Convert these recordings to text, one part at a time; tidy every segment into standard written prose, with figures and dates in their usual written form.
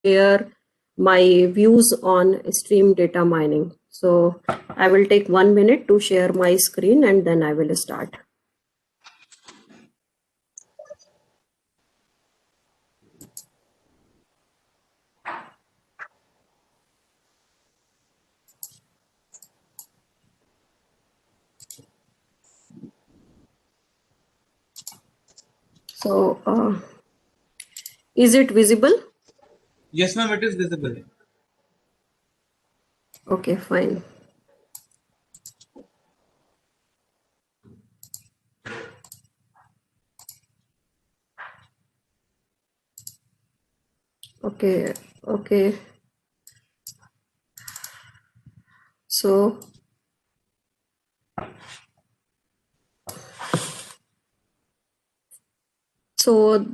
share my views on stream data mining. So I will take 1 minute to share my screen and then I will start. So is it visible? Yes, ma'am, it is visible. Okay, fine. Okay, okay. So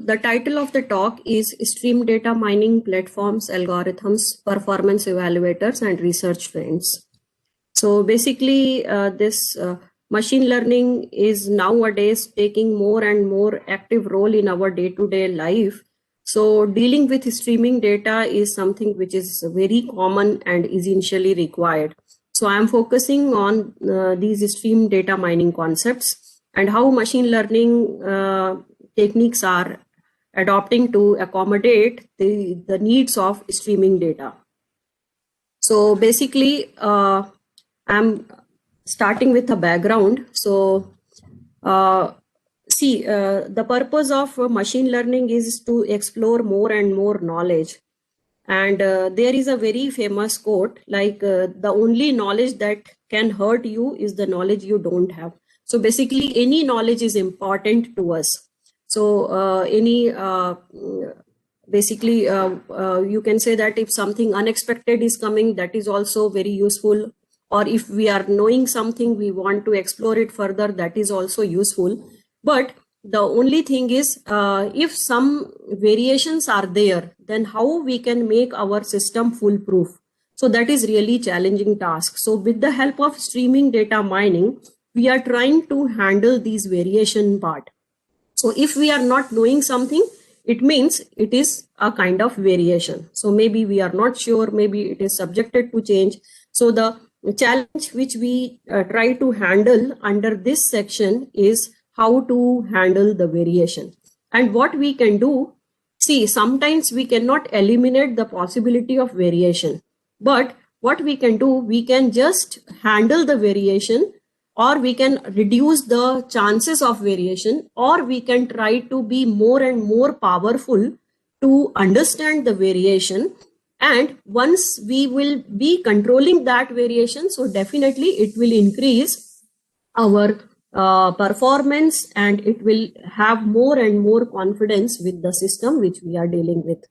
the title of the talk is Stream Data Mining Platforms, Algorithms, Performance Evaluators, and Research Trends. So basically, this machine learning is nowadays taking more and more active role in our day-to-day life. So dealing with streaming data is something which is very common and essentially required. So I'm focusing on these stream data mining concepts and how machine learning techniques are adopting to accommodate the needs of streaming data. So basically, I'm starting with a background. So the purpose of machine learning is to explore more and more knowledge. And there is a very famous quote like the only knowledge that can hurt you is the knowledge you don't have. So basically, any knowledge is important to us. So basically you can say that if something unexpected is coming, that is also very useful. Or if we are knowing something, we want to explore it further, that is also useful. But the only thing is if some variations are there, then how we can make our system foolproof? So that is really challenging task. So with the help of streaming data mining, we are trying to handle these variation part. So if we are not knowing something, it means it is a kind of variation. So maybe we are not sure, maybe it is subjected to change. So the challenge which we try to handle under this section is how to handle the variation. And what we can do, see, sometimes we cannot eliminate the possibility of variation. But what we can do, we can just handle the variation, or we can reduce the chances of variation, or we can try to be more and more powerful to understand the variation. And once we will be controlling that variation, so definitely it will increase our performance and it will have more and more confidence with the system which we are dealing with.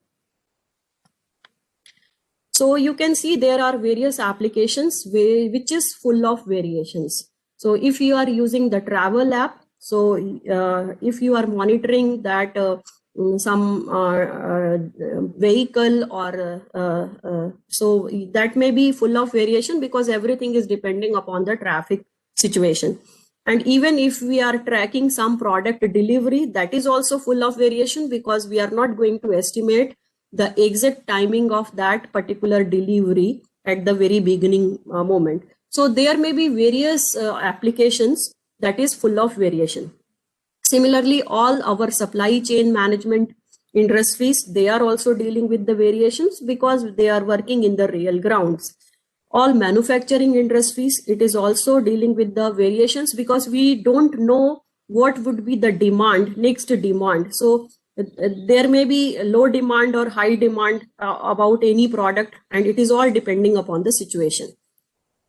So you can see there are various applications which is full of variations. So if you are using the travel app, so if you are monitoring that some vehicle or so that may be full of variation, because everything is depending upon the traffic situation. And even if we are tracking some product delivery, that is also full of variation, because we are not going to estimate the exact timing of that particular delivery at the very beginning moment. So there may be various applications that is full of variation. Similarly, all our supply chain management industries, they are also dealing with the variations because they are working in the real grounds. All manufacturing industries, it is also dealing with the variations because we don't know what would be the demand, next demand. So there may be low demand or high demand about any product, and it is all depending upon the situation.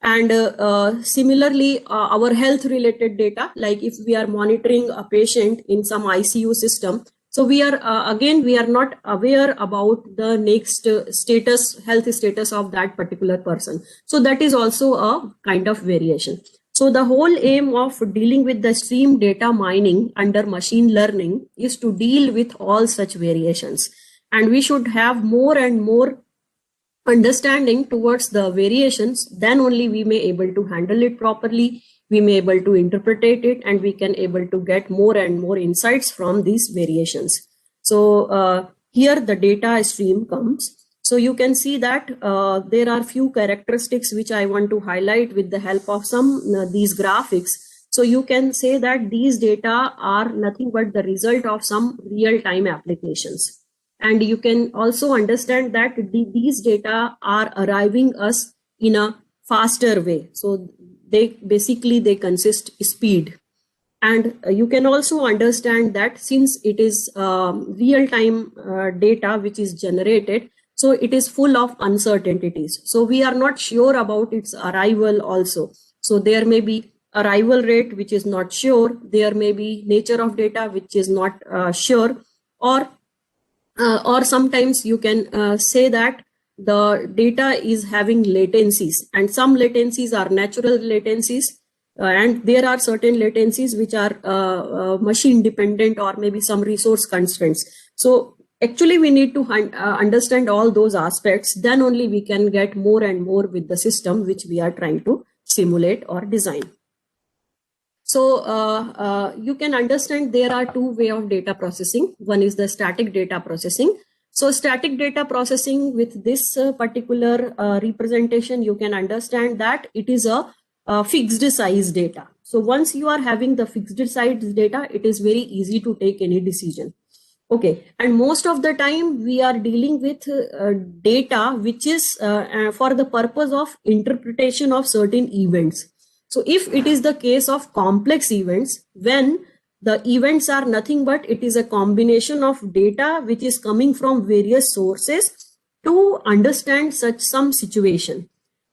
And similarly, our health related data, like if we are monitoring a patient in some ICU system, so we are again, we are not aware about the next health status of that particular person. So that is also a kind of variation. So the whole aim of dealing with the stream data mining under machine learning is to deal with all such variations. And we should have more and more understanding towards the variations, then only we may able to handle it properly, we may able to interpret it, and we can able to get more and more insights from these variations. So here the data stream comes. So you can see that there are few characteristics which I want to highlight with the help of some these graphics. So you can say that these data are nothing but the result of some real-time applications. And you can also understand that these data are arriving us in a faster way. So they consist speed. And you can also understand that since it is real-time data which is generated, so it is full of uncertainties. So we are not sure about its arrival also. So there may be arrival rate which is not sure. There may be nature of data which is not sure, or sometimes you can say that the data is having latencies, and some latencies are natural latencies, and there are certain latencies which are machine dependent or maybe some resource constraints. So actually we need to understand all those aspects, then only we can get more and more with the system which we are trying to simulate or design. So you can understand there are two ways of data processing. One is the static data processing. So static data processing with this particular representation, you can understand that it is a fixed size data. So once you are having the fixed size data, it is very easy to take any decision. Okay, and most of the time we are dealing with data which is for the purpose of interpretation of certain events. So if it is the case of complex events, when the events are nothing but it is a combination of data which is coming from various sources to understand such some situation.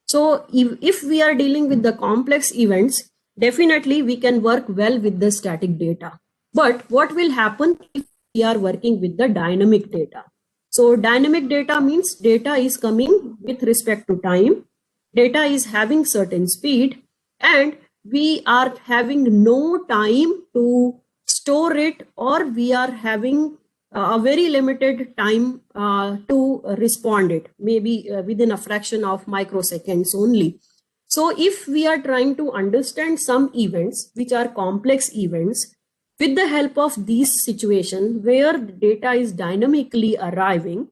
So if we are dealing with the complex events, definitely we can work well with the static data. But what will happen if we are working with the dynamic data? So dynamic data means data is coming with respect to time, data is having certain speed, and we are having no time to store it, or we are having a very limited time to respond it, maybe within a fraction of microseconds only. So if we are trying to understand some events which are complex events, with the help of these situations where the data is dynamically arriving,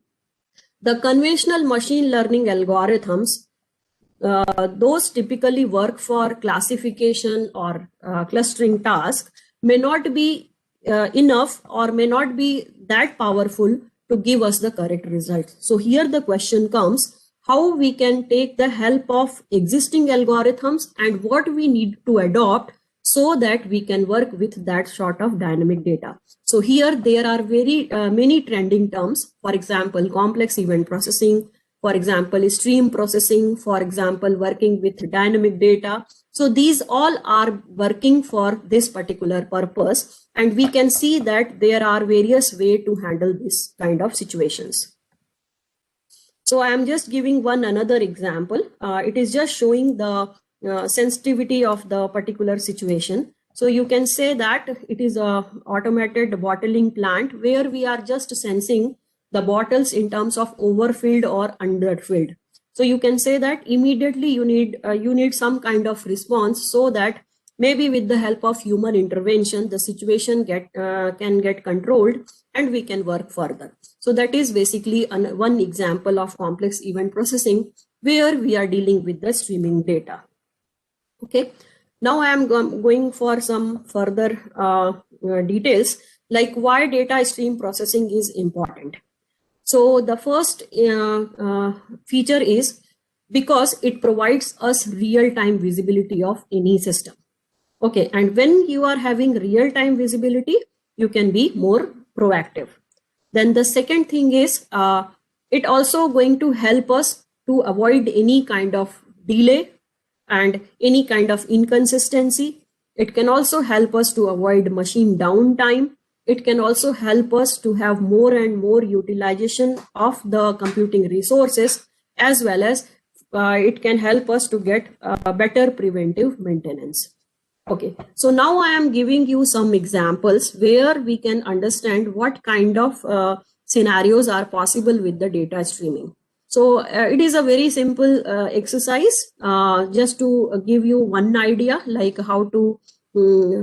the conventional machine learning algorithms, those typically work for classification or clustering tasks, may not be enough or may not be that powerful to give us the correct result. So here the question comes, how we can take the help of existing algorithms and what we need to adopt so that we can work with that sort of dynamic data. So here there are very many trending terms, for example, complex event processing, for example, stream processing, for example, working with dynamic data. So these all are working for this particular purpose. And we can see that there are various ways to handle this kind of situations. So I am just giving another example. It is just showing the sensitivity of the particular situation. So you can say that it is a automated bottling plant where we are just sensing the bottles in terms of overfilled or underfilled. So you can say that immediately you need some kind of response, so that maybe with the help of human intervention, the situation can get controlled and we can work further. So that is basically one example of complex event processing where we are dealing with the streaming data. Okay, now I am going for some further details, like why data stream processing is important. So the first feature is because it provides us real-time visibility of any system. Okay, and when you are having real-time visibility, you can be more proactive. Then the second thing is it also going to help us to avoid any kind of delay and any kind of inconsistency. It can also help us to avoid machine downtime. It can also help us to have more and more utilization of the computing resources, as well as it can help us to get better preventive maintenance. Okay, so now I am giving you some examples where we can understand what kind of scenarios are possible with the data streaming. So it is a very simple exercise just to give you one idea, like how to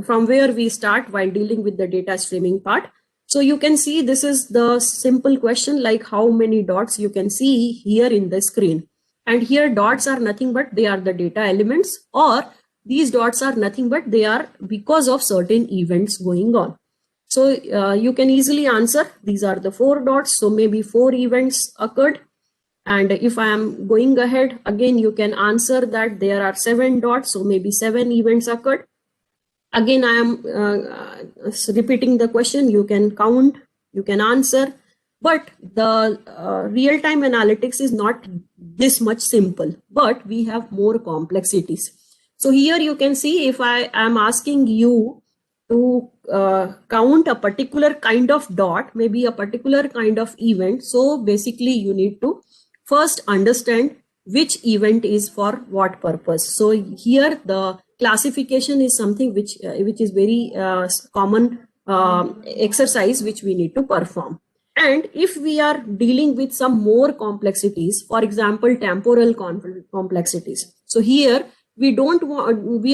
from where we start while dealing with the data streaming part. So you can see this is the simple question, like how many dots you can see here in the screen. And here dots are nothing but they are the data elements, or these dots are nothing but they are because of certain events going on. So you can easily answer these are the 4 dots. So maybe 4 events occurred. And if I am going ahead, again, you can answer that there are 7 dots. So maybe 7 events occurred. Again, I am repeating the question. You can count, you can answer, but the real-time analytics is not this much simple, but we have more complexities. So here you can see if I am asking you to count a particular kind of dot, maybe a particular kind of event. So basically you need to first understand which event is for what purpose. So here the classification is something which is very common exercise which we need to perform. And if we are dealing with some more complexities, for example, temporal complexities. So here we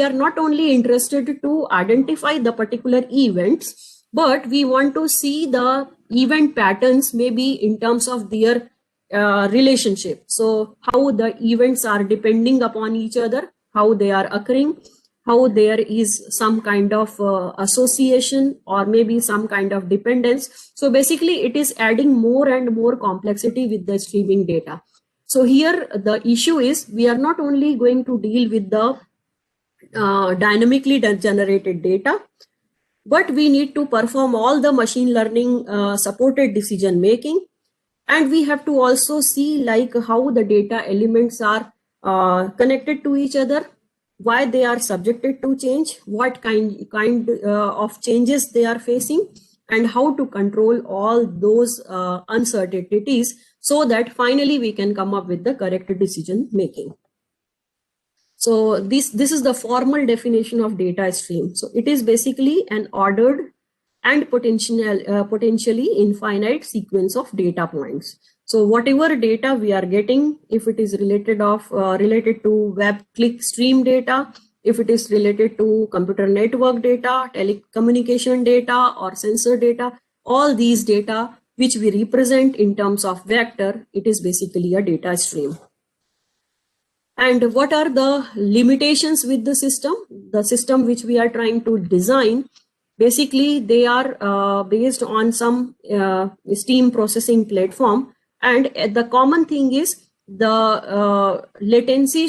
are not only interested to identify the particular events, but we want to see the event patterns, maybe in terms of their relationship. So how the events are depending upon each other, how they are occurring, how there is some kind of association or maybe some kind of dependence. So basically it is adding more and more complexity with the streaming data. So here the issue is we are not only going to deal with the dynamically generated data, but we need to perform all the machine learning supported decision making. And we have to also see like how the data elements are connected to each other, why they are subjected to change, what kind of changes they are facing, and how to control all those uncertainties so that finally we can come up with the correct decision making. So this is the formal definition of data stream. So it is basically an ordered and potentially infinite sequence of data points. So whatever data we are getting, if it is related to web click stream data, if it is related to computer network data, telecommunication data, or sensor data, all these data which we represent in terms of vector, it is basically a data stream. And what are the limitations with the system? The system which we are trying to design, basically they are based on some stream processing platform. And the common thing is the latency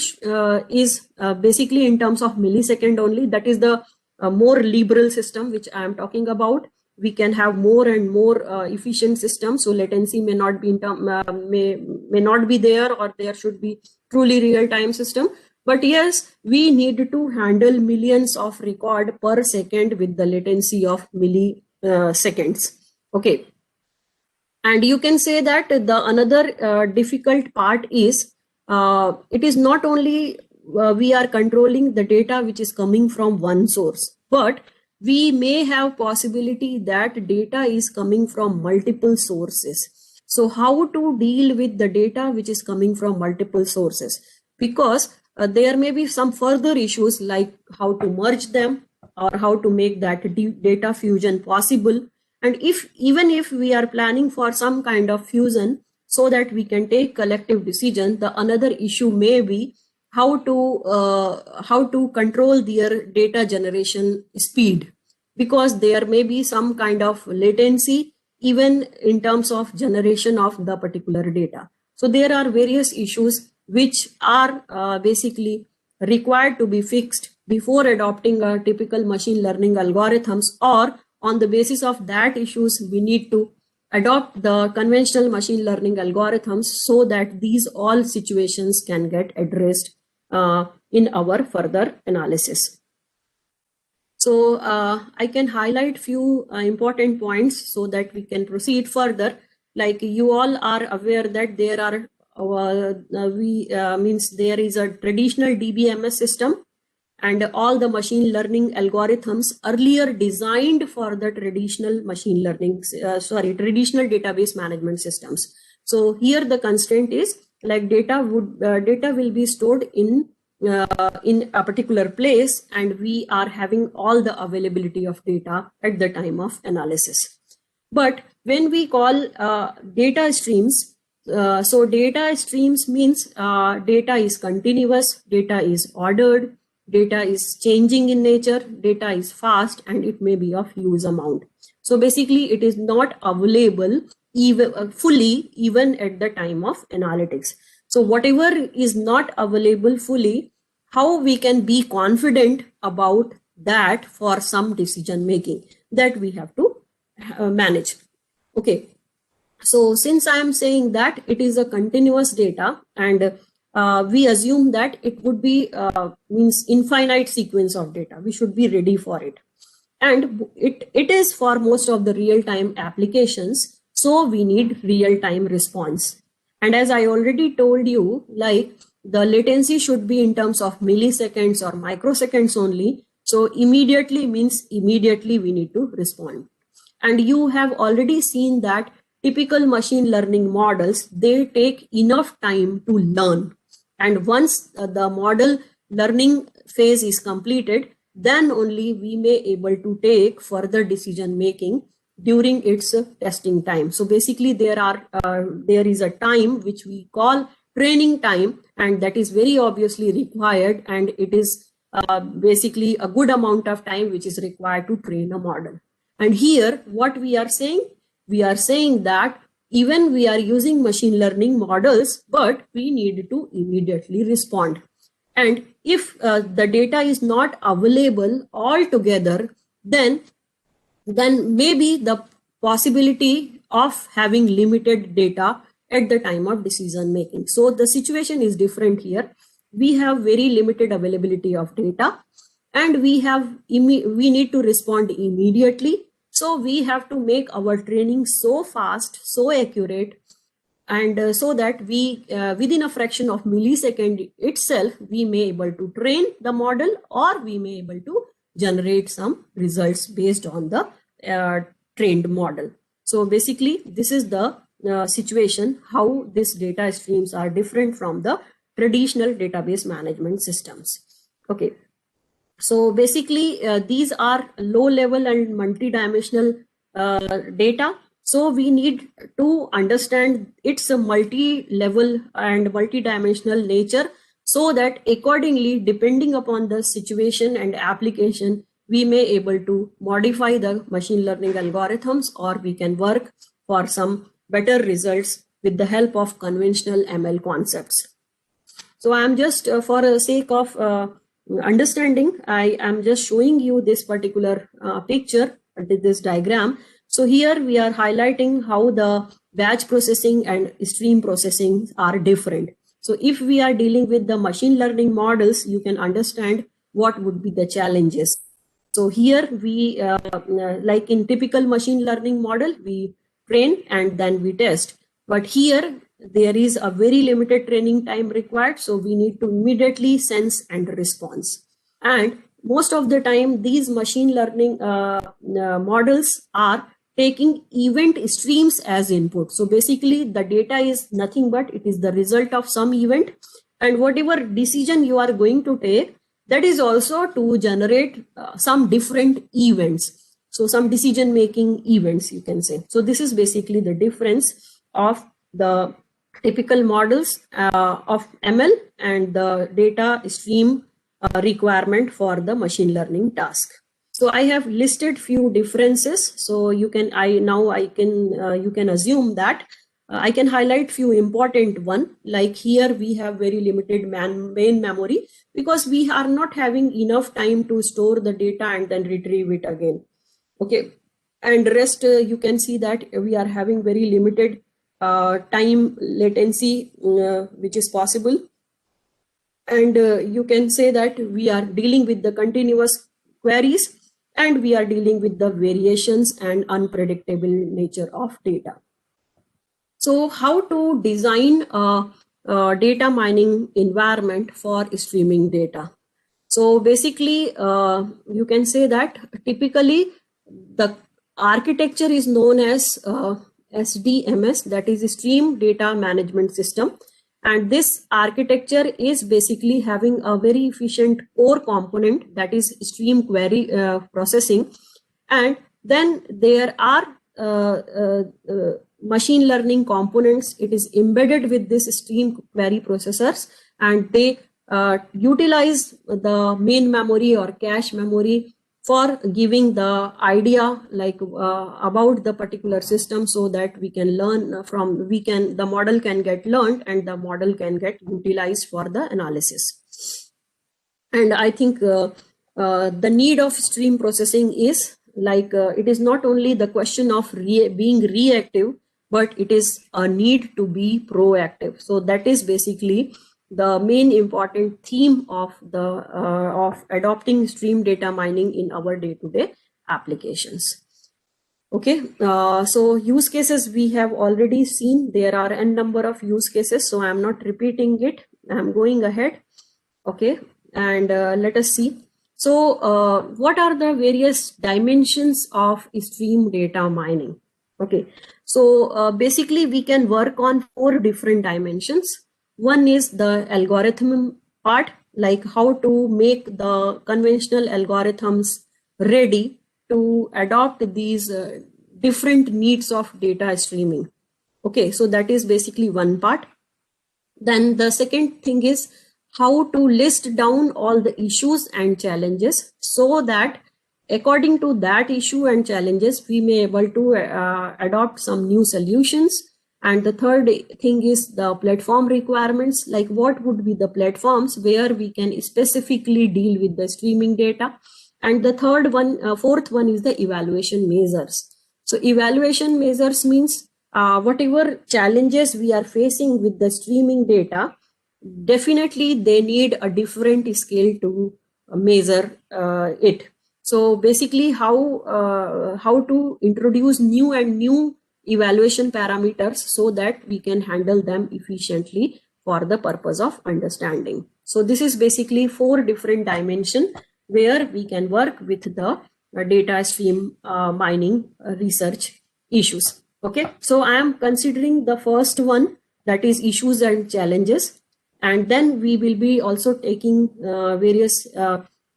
is basically in terms of millisecond only. That is the more liberal system which I am talking about. We can have more and more efficient systems. So latency may not be may not be there, or there should be truly real-time system. But yes, we need to handle millions of record per second with the latency of milliseconds. Okay. And you can say that the another difficult part is it is not only we are controlling the data which is coming from one source, but we may have possibility that data is coming from multiple sources. So how to deal with the data which is coming from multiple sources? Because there may be some further issues like how to merge them or how to make that data fusion possible. And even if we are planning for some kind of fusion so that we can take collective decision, the another issue may be how to control their data generation speed, because there may be some kind of latency even in terms of generation of the particular data. So there are various issues which are basically required to be fixed before adopting a typical machine learning algorithms, or on the basis of that issues, we need to adopt the conventional machine learning algorithms so that these all situations can get addressed in our further analysis. So I can highlight few important points so that we can proceed further. Like you all are aware that there are there is a traditional DBMS system, and all the machine learning algorithms earlier designed for the traditional machine learning, traditional database management systems. So here the constraint is like data will be stored in a particular place, and we are having all the availability of data at the time of analysis. But when we call data streams, so data streams means data is continuous, data is ordered, data is changing in nature, data is fast, and it may be of huge amount. So basically it is not available even fully even at the time of analytics. So whatever is not available fully, how we can be confident about that for some decision making that we have to manage. Okay, so since I am saying that it is a continuous data, and we assume that it would be means infinite sequence of data, we should be ready for it, and it is for most of the real-time applications, so we need real-time response. And as I already told you, like the latency should be in terms of milliseconds or microseconds only, so immediately means immediately we need to respond. And you have already seen that typical machine learning models, they take enough time to learn, and once the model learning phase is completed, then only we may able to take further decision making during its testing time. So basically there is a time which we call training time, and that is very obviously required, and it is basically a good amount of time which is required to train a model. And here what we are saying that even we are using machine learning models, but we need to immediately respond. And if the data is not available altogether, then maybe the possibility of having limited data at the time of decision making. So the situation is different here. We have very limited availability of data, and we need to respond immediately. So we have to make our training so fast, so accurate, and so that we within a fraction of millisecond itself, we may able to train the model, or we may able to generate some results based on the trained model. So basically this is the situation how these data streams are different from the traditional database management systems. Okay, so basically these are low level and multi-dimensional data. So we need to understand its a multi-level and multi-dimensional nature, so that accordingly, depending upon the situation and application, we may able to modify the machine learning algorithms, or we can work for some better results with the help of conventional ML concepts. So I am just for the sake of understanding, I am just showing you this particular picture, this diagram. So here we are highlighting how the batch processing and stream processing are different. So if we are dealing with the machine learning models, you can understand what would be the challenges. So here we, like in typical machine learning model, we train and then we test. But here there is a very limited training time required. So we need to immediately sense and response. And most of the time, these machine learning models are taking event streams as input. So basically the data is nothing but it is the result of some event, and whatever decision you are going to take, that is also to generate some different events. So some decision making events, you can say. So this is basically the difference of the typical models of ML and the data stream requirement for the machine learning task. So I have listed few differences. So you can you can assume that I can highlight few important one. Like here we have very limited main memory, because we are not having enough time to store the data and then retrieve it again. Okay, and rest you can see that we are having very limited time latency which is possible, and you can say that we are dealing with the continuous queries, and we are dealing with the variations and unpredictable nature of data. So how to design a data mining environment for streaming data? So basically you can say that typically the architecture is known as SDMS, that is Stream Data Management System. And this architecture is basically having a very efficient core component, that is stream query processing. And then there are machine learning components. It is embedded with this stream query processors, and they utilize the main memory or cache memory for giving the idea like about the particular system, so that we can learn from, the model can get learned and the model can get utilized for the analysis. And I think the need of stream processing is like it is not only the question of being reactive, but it is a need to be proactive. So that is basically the main important theme of the of adopting stream data mining in our day-to-day applications. Okay, so use cases we have already seen. There are n number of use cases, so I'm not repeating it. I'm going ahead. Okay, and let us see. So what are the various dimensions of stream data mining? Okay, so basically we can work on 4 different dimensions. One is the algorithm part, like how to make the conventional algorithms ready to adopt these different needs of data streaming. Okay, so that is basically one part. Then the second thing is how to list down all the issues and challenges, so that according to that issue and challenges, we may able to adopt some new solutions. And the third thing is the platform requirements, like what would be the platforms where we can specifically deal with the streaming data. And the fourth one is the evaluation measures. So evaluation measures means whatever challenges we are facing with the streaming data, definitely they need a different scale to measure it. So basically how to introduce new evaluation parameters so that we can handle them efficiently for the purpose of understanding. So this is basically 4 different dimensions where we can work with the data stream mining research issues. Okay, so I am considering the first one, that is issues and challenges. And then we will be also taking various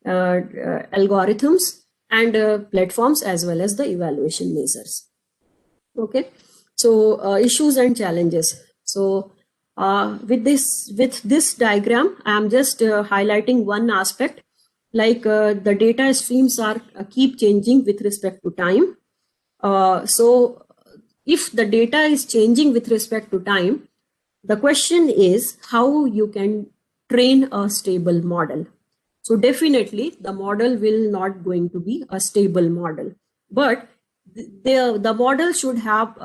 algorithms and platforms, as well as the evaluation measures. Okay, so issues and challenges. So with this diagram, I am just highlighting one aspect, like the data streams are keep changing with respect to time. So if the data is changing with respect to time, the question is how you can train a stable model. So definitely the model will not going to be a stable model, but the model should have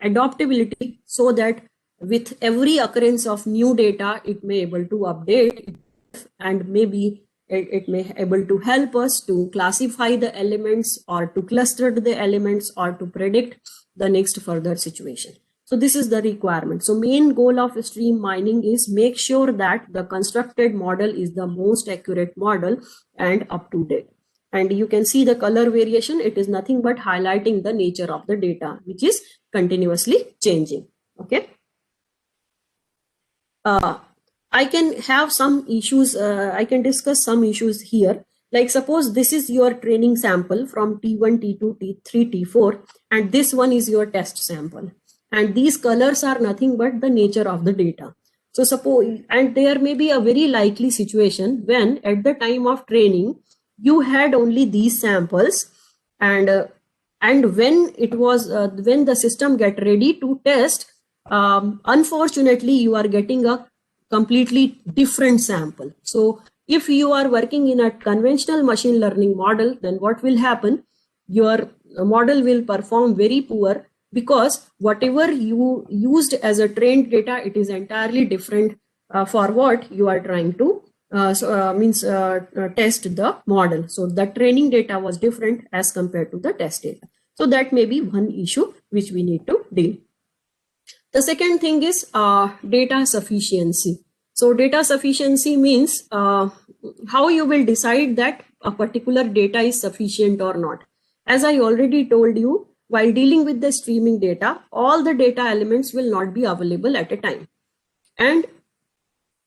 adaptability, so that with every occurrence of new data, it may able to update, and maybe it may able to help us to classify the elements, or to cluster the elements, or to predict the next further situation. So this is the requirement. So main goal of stream mining is make sure that the constructed model is the most accurate model and up to date. And you can see the color variation. It is nothing but highlighting the nature of the data, which is continuously changing. Okay. I can have some issues. I can discuss some issues here. Like suppose this is your training sample from T1, T2, T3, T4, and this one is your test sample. And these colors are nothing but the nature of the data. So suppose, and there may be a very likely situation when at the time of training, you had only these samples, and when it was, when the system get ready to test, unfortunately, you are getting a completely different sample. So if you are working in a conventional machine learning model, then what will happen? Your model will perform very poor, because whatever you used as a trained data, it is entirely different for what you are trying to test the model. So the training data was different as compared to the test data. So that may be one issue which we need to deal. The second thing is data sufficiency. So data sufficiency means how you will decide that a particular data is sufficient or not. As I already told you, while dealing with the streaming data, all the data elements will not be available at a time. And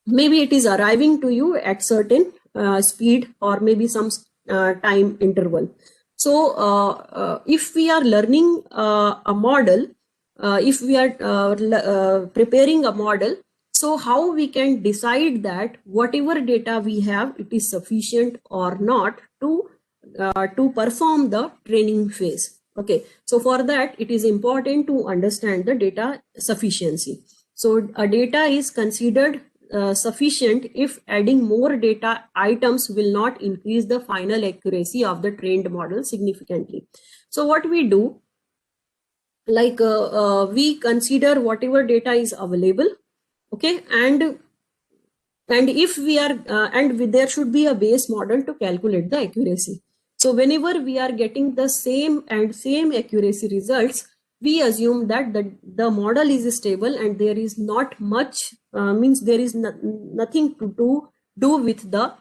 maybe it is arriving to you at certain speed, or maybe some time interval. So if we are learning a model, if we are preparing a model, so how we can decide that whatever data we have, it is sufficient or not to perform the training phase. Okay, so for that it is important to understand the data sufficiency. So a data is considered sufficient if adding more data items will not increase the final accuracy of the trained model significantly. So what we do, like we consider whatever data is available, okay, and if we are there should be a base model to calculate the accuracy. So whenever we are getting the same accuracy results, we assume that the model is stable and there is not much means there is nothing to do with the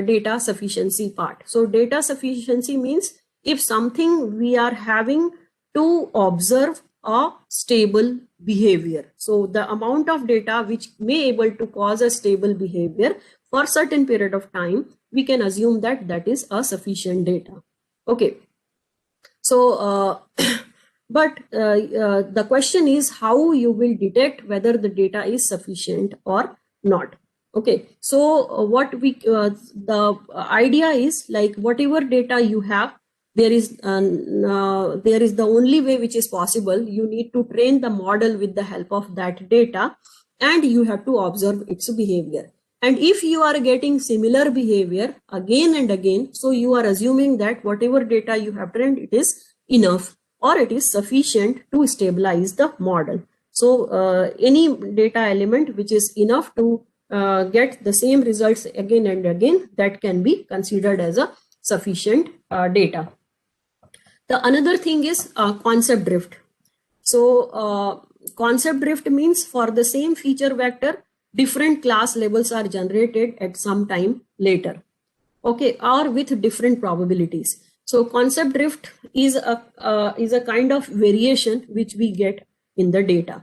data sufficiency part. So data sufficiency means if something we are having to observe a stable behavior. So the amount of data which may able to cause a stable behavior for certain period of time, we can assume that that is a sufficient data. Okay. So, but the question is how you will detect whether the data is sufficient or not. Okay. So what we, the idea is like whatever data you have, there is the only way which is possible. You need to train the model with the help of that data, and you have to observe its behavior. And if you are getting similar behavior again and again, so you are assuming that whatever data you have trained, it is enough or it is sufficient to stabilize the model. So any data element which is enough to get the same results again and again, that can be considered as a sufficient data. The another thing is concept drift. So concept drift means for the same feature vector, different class labels are generated at some time later, okay, or with different probabilities. So concept drift is a kind of variation which we get in the data.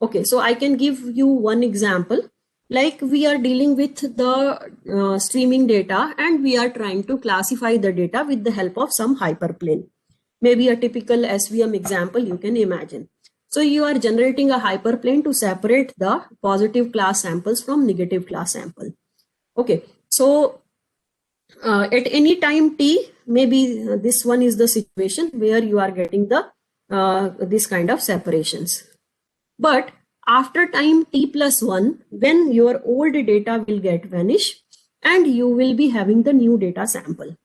Okay, so I can give you one example. Like we are dealing with the streaming data and we are trying to classify the data with the help of some hyperplane. Maybe a typical SVM example you can imagine. So you are generating a hyperplane to separate the positive class samples from negative class sample. Okay, so at any time t, maybe this one is the situation where you are getting the this kind of separations. But after time t plus 1, when your old data will get vanish and you will be having the new data sample,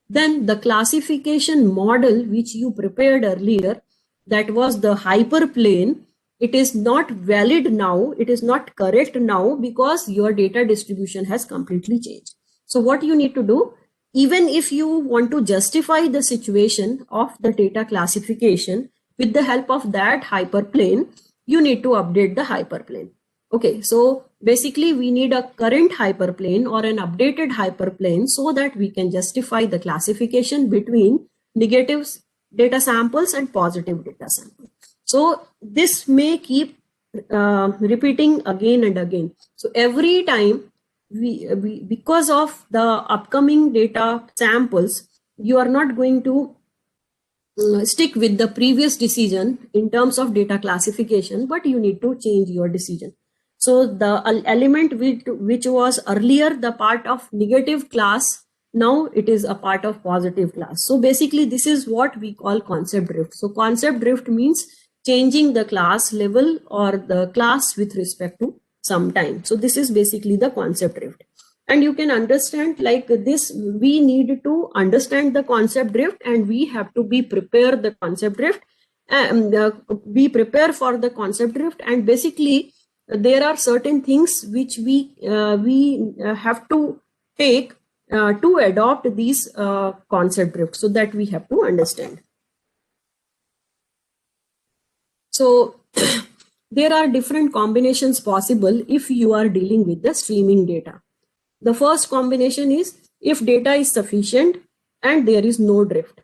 then the classification model which you prepared earlier, that was the hyperplane, it is not valid now, it is not correct now because your data distribution has completely changed. So what you need to do, even if you want to justify the situation of the data classification with the help of that hyperplane, you need to update the hyperplane. Okay, so basically we need a current hyperplane or an updated hyperplane so that we can justify the classification between negative data samples and positive data samples. So this may keep repeating again and again. So every time we because of the upcoming data samples, you are not going to stick with the previous decision in terms of data classification, but you need to change your decision. So the element which was earlier the part of negative class, now it is a part of positive class. So basically this is what we call concept drift. So concept drift means changing the class level or the class with respect to some time. So this is basically the concept drift. And you can understand like this, we need to understand the concept drift and we have to be prepared the concept drift and be prepared for the concept drift. And basically there are certain things which we have to take to adopt these concept drift, so that we have to understand. So there are different combinations possible if you are dealing with the streaming data. The first combination is if data is sufficient and there is no drift.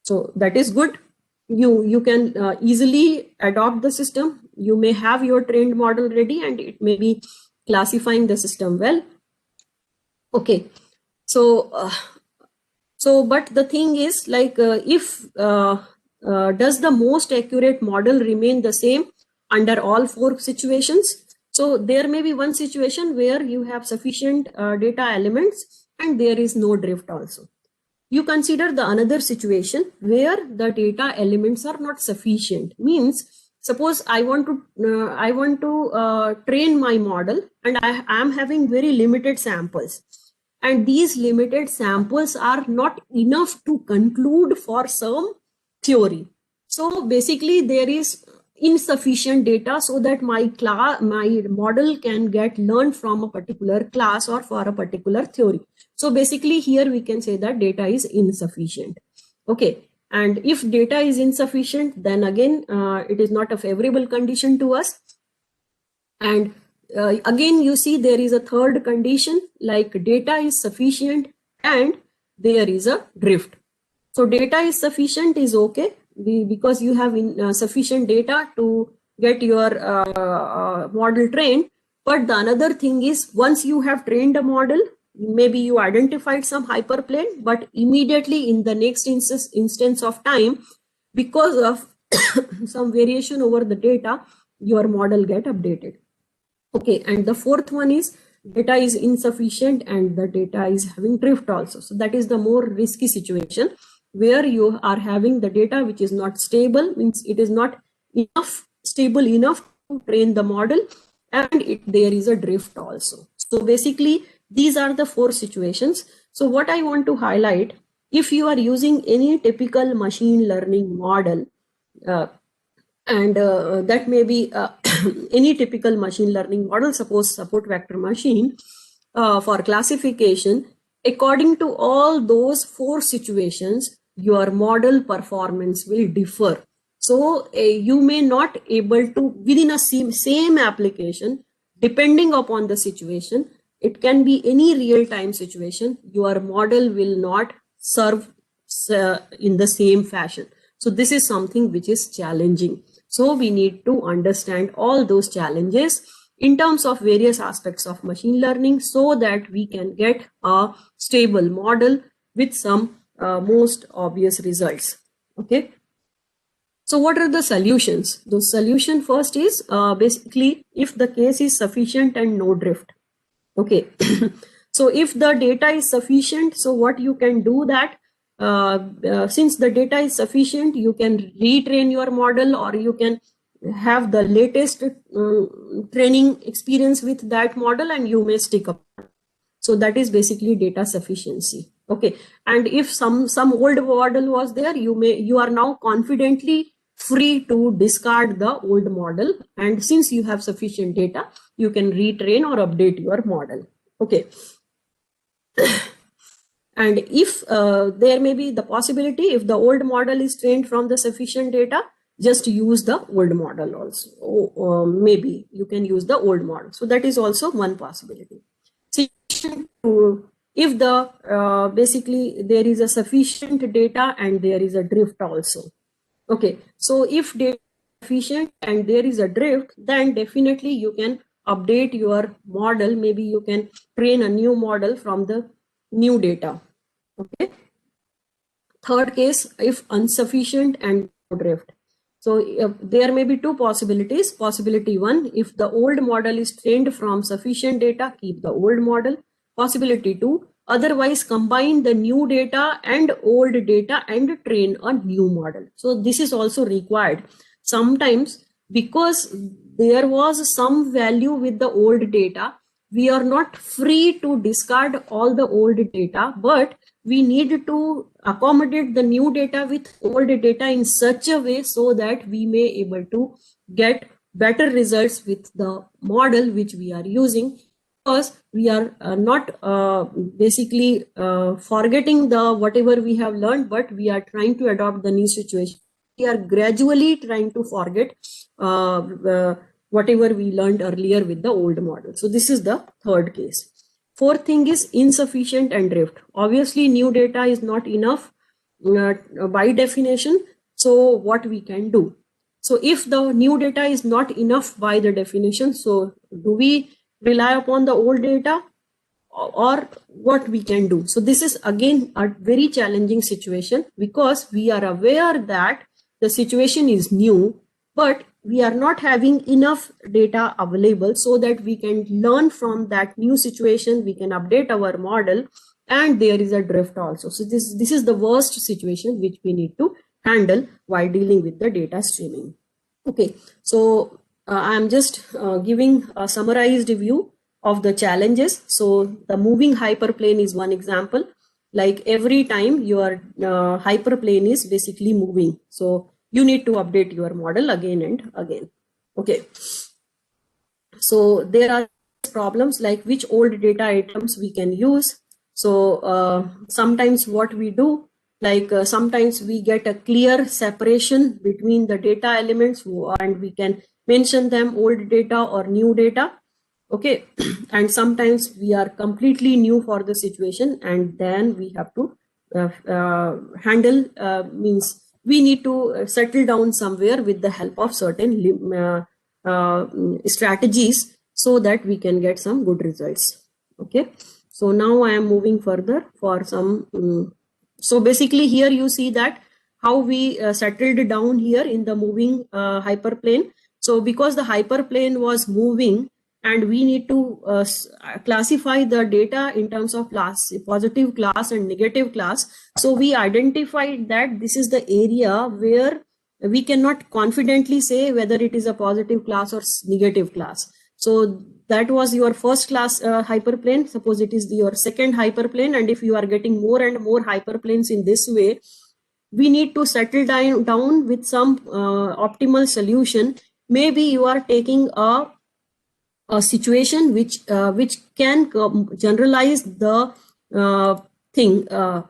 So that is good. You can easily adopt the system. You may have your trained model ready and it may be classifying the system well. Okay, so So, but the thing is, like, if does the most accurate model remain the same under all four situations? So there may be one situation where you have sufficient data elements and there is no drift also. You consider the another situation where the data elements are not sufficient. Means, suppose I want to train my model and I am having very limited samples, and these limited samples are not enough to conclude for some theory. So basically there is insufficient data so that my model can get learned from a particular class or for a particular theory. So basically here we can say that data is insufficient. Okay. And if data is insufficient, then again, it is not a favorable condition to us. And again, you see there is a third condition, like data is sufficient and there is a drift. So data is sufficient is okay, because you have sufficient data to get your model trained. But the another thing is, once you have trained a model, maybe you identified some hyperplane, but immediately in the next instance of time, because of some variation over the data, your model get updated. Okay, and the fourth one is data is insufficient and the data is having drift also. So that is the more risky situation, where you are having the data which is not stable, means it is not stable enough to train the model, and there is a drift also. So basically these are the four situations. So what I want to highlight, if you are using any typical machine learning model, and that may be any typical machine learning model, suppose support vector machine, for classification, according to all those four situations, your model performance will differ. So you may not able to, within a same application, depending upon the situation, it can be any real-time situation, your model will not serve in the same fashion. So this is something which is challenging. So we need to understand all those challenges in terms of various aspects of machine learning, so that we can get a stable model with some most obvious results. Okay. So what are the solutions? The solution first is basically, if the case is sufficient and no drift. Okay. So if the data is sufficient, so what you can do that, since the data is sufficient, you can retrain your model, or you can have the latest training experience with that model, and you may stick up. So that is basically data sufficiency. Okay. And if some old model was there, you are now confidently free to discard the old model, and since you have sufficient data, you can retrain or update your model. Okay. And if there may be the possibility, if the old model is trained from the sufficient data, just use the old model also. Maybe you can use the old model. So that is also one possibility. If the basically there is a sufficient data and there is a drift also. Okay, so if data is sufficient and there is a drift, then definitely you can update your model. Maybe you can train a new model from the new data. Okay. Third case, if insufficient and drift. So there may be two possibilities. Possibility one, if the old model is trained from sufficient data, keep the old model. Possibility two, otherwise combine the new data and old data and train a new model. So this is also required. Sometimes, because there was some value with the old data, we are not free to discard all the old data, but we need to accommodate the new data with old data in such a way so that we may able to get better results with the model which we are using, because we are not basically forgetting the whatever we have learned, but we are trying to adopt the new situation. We are gradually trying to forget whatever we learned earlier with the old model. So this is the third case. Fourth thing is insufficient and drift. Obviously, new data is not enough by definition. So what we can do? So if the new data is not enough by the definition, so do we rely upon the old data? or what we can do. So this is again a very challenging situation because we are aware that the situation is new, but we are not having enough data available so that we can learn from that new situation, we can update our model, and there is a drift also. So this is the worst situation which we need to handle while dealing with the data streaming. Okay, so I'm just giving a summarized view of the challenges. So the moving hyperplane is one example. Like every time your hyperplane is basically moving, so you need to update your model again and again. Okay, so there are problems like which old data items we can use. So sometimes what we do, like sometimes we get a clear separation between the data elements and we can mention them old data or new data. Okay, and sometimes we are completely new for the situation and then we have to handle, means we need to settle down somewhere with the help of certain strategies so that we can get some good results. Okay, so now I am moving further for some. So basically here you see that how we settled down here in the moving hyperplane. So because the hyperplane was moving and we need to classify the data in terms of class, positive class and negative class. So we identified that this is the area where we cannot confidently say whether it is a positive class or negative class. So that was your first class hyperplane. Suppose it is your second hyperplane, and if you are getting more and more hyperplanes in this way, we need to settle down with some optimal solution. Maybe you are taking a situation which can generalize the thing,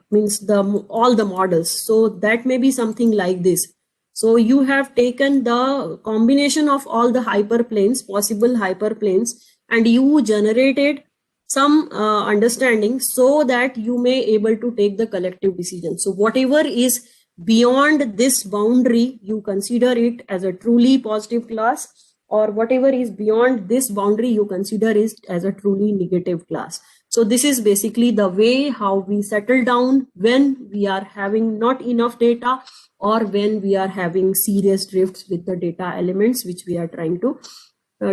means all the models. So that may be something like this. So you have taken the combination of all the hyperplanes, possible hyperplanes, and you generated some understanding so that you may able to take the collective decision. So whatever is beyond this boundary, you consider it as a truly positive class, or whatever is beyond this boundary you consider it as a truly negative class. So this is basically the way how we settle down when we are having not enough data or when we are having serious drifts with the data elements which we are trying to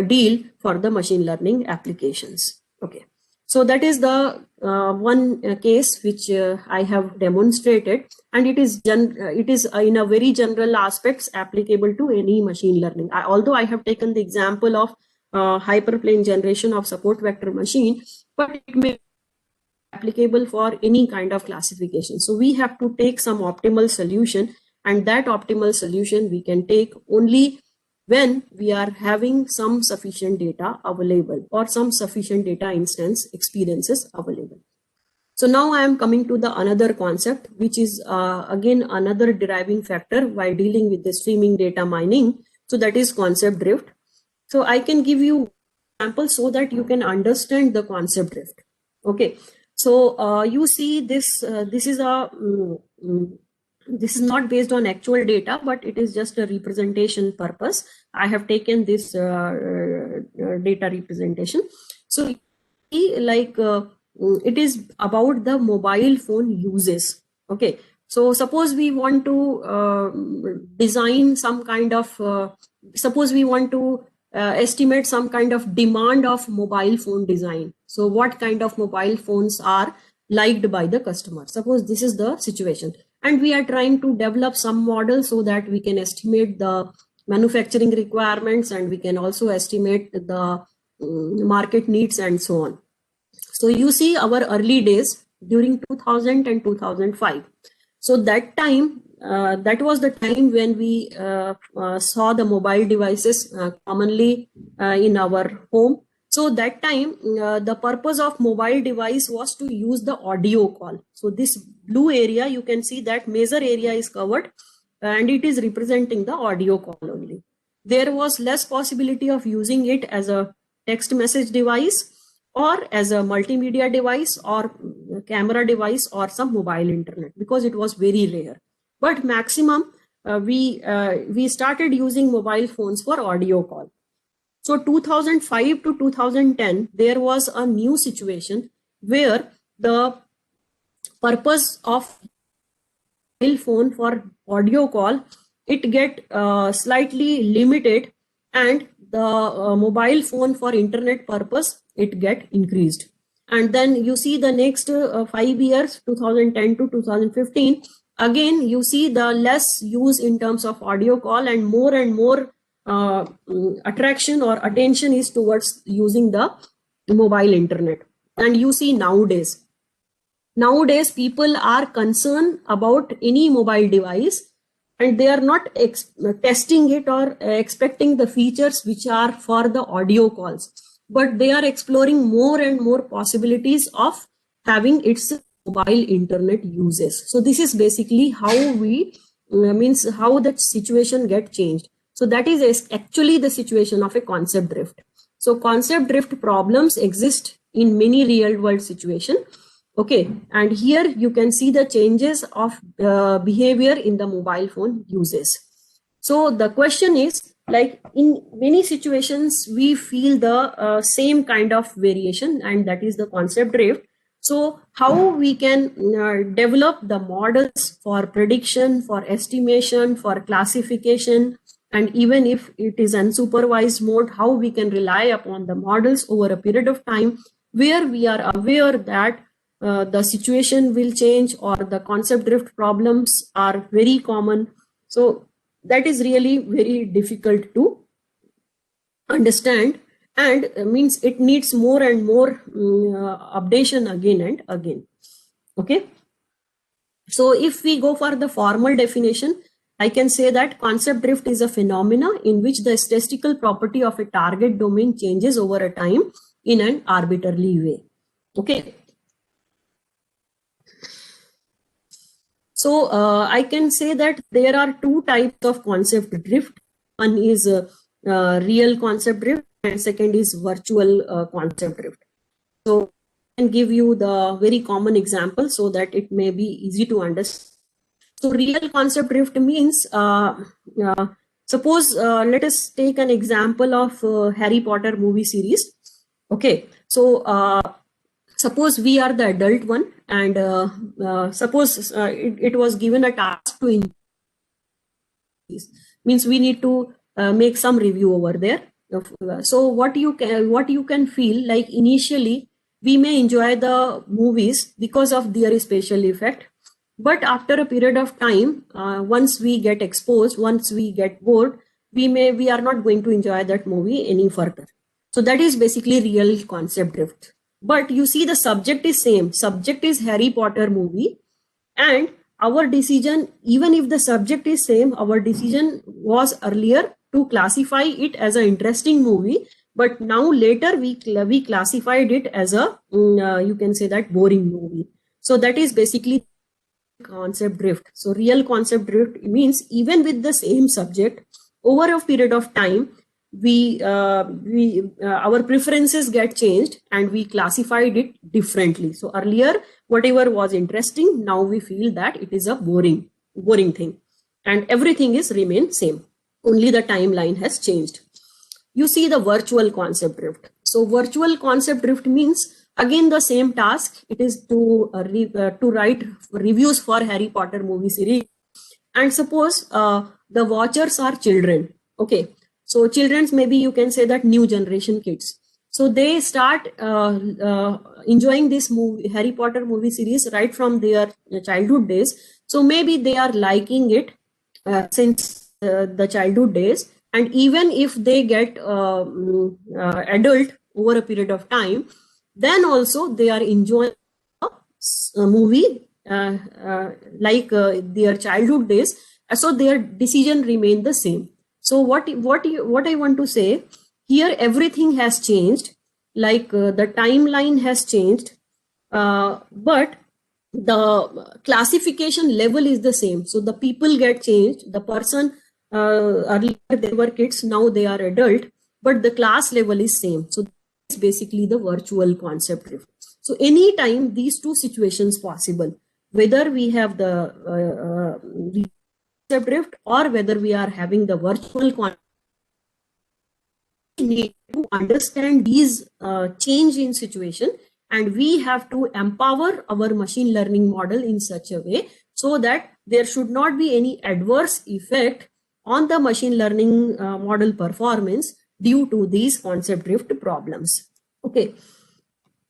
deal for the machine learning applications. Okay, so that is the one case which I have demonstrated, and it is in a very general aspects applicable to any machine learning. Although I have taken the example of hyperplane generation of support vector machine, but it may be applicable for any kind of classification. So we have to take some optimal solution, and that optimal solution we can take only when we are having some sufficient data available or some sufficient data instance experiences available. So now I am coming to the another concept, which is again another deriving factor while dealing with the streaming data mining. So that is concept drift. So I can give you example so that you can understand the concept drift. Okay, so you see this. This is not based on actual data, but it is just a representation purpose. I have taken this data representation. So like it is about the mobile phone uses. Okay, so suppose we want to design some kind of, suppose we want to estimate some kind of demand of mobile phone design. So what kind of mobile phones are liked by the customer? Suppose this is the situation. And we are trying to develop some model so that we can estimate the manufacturing requirements and we can also estimate the market needs and so on. So you see our early days during 2000 and 2005. So that time, that was the time when we saw the mobile devices commonly in our home. So that time, the purpose of mobile device was to use the audio call. So this blue area, you can see that major area is covered and it is representing the audio call only. There was less possibility of using it as a text message device or as a multimedia device or camera device or some mobile internet, because it was very rare. But maximum, we started using mobile phones for audio call. So 2005 to 2010, there was a new situation where the purpose of mobile phone for audio call, it get slightly limited, and the mobile phone for internet purpose, it get increased. And then you see the next 5 years, 2010 to 2015, again you see the less use in terms of audio call, and more attraction or attention is towards using the mobile internet. And you see nowadays people are concerned about any mobile device, and they are not testing it or expecting the features which are for the audio calls, but they are exploring more and more possibilities of having its mobile internet uses. So this is basically how we means how that situation get changed. So that is actually the situation of a concept drift. So concept drift problems exist in many real world situations. Okay, and here you can see the changes of behavior in the mobile phone uses. So the question is, like, in many situations we feel the same kind of variation, and that is the concept drift. So how we can develop the models for prediction, for estimation, for classification, and even if it is unsupervised mode, how we can rely upon the models over a period of time where we are aware that the situation will change or the concept drift problems are very common. So that is really very difficult to understand, and means it needs more and more updation again and again. Okay. So if we go for the formal definition, I can say that concept drift is a phenomena in which the statistical property of a target domain changes over a time in an arbitrary way. Okay. So I can say that there are two types of concept drift. One is real concept drift, and second is virtual concept drift. So I can give you the very common example so that it may be easy to understand. So real concept drift means, suppose let us take an example of Harry Potter movie series. Okay, so suppose we are the adult one, and suppose it was given a task to means we need to make some review over there. So what you can feel like, initially we may enjoy the movies because of their special effect, but after a period of time, once we get exposed, once we get bored, we are not going to enjoy that movie any further. So that is basically real concept drift. But you see the subject is same. Subject is Harry Potter movie, and our decision, even if the subject is same, our decision was earlier to classify it as an interesting movie, but now later we classified it as a you can say that boring movie. So that is basically concept drift. So real concept drift means even with the same subject, over a period of time, our preferences get changed and we classified it differently. So earlier, whatever was interesting, now we feel that it is a boring thing, and everything is remained same. Only the timeline has changed. You see the virtual concept drift. So virtual concept drift means again the same task. It is to write reviews for Harry Potter movie series, and suppose the watchers are children. Okay. So children's, maybe you can say that new generation kids. So they start enjoying this movie, Harry Potter movie series, right from their childhood days. So maybe they are liking it since the childhood days. And even if they get adult over a period of time, then also they are enjoying a movie like their childhood days. So their decision remain the same. So what I want to say here, everything has changed, like the timeline has changed, but the classification level is the same. So the people get changed. The person earlier they were kids, now they are adult, but the class level is same. So it's basically the virtual concept drift. So anytime these two situations possible, whether we have the drift or whether we are having the virtual concept, we need to understand these change in situation and we have to empower our machine learning model in such a way so that there should not be any adverse effect on the machine learning model performance due to these concept drift problems. Okay,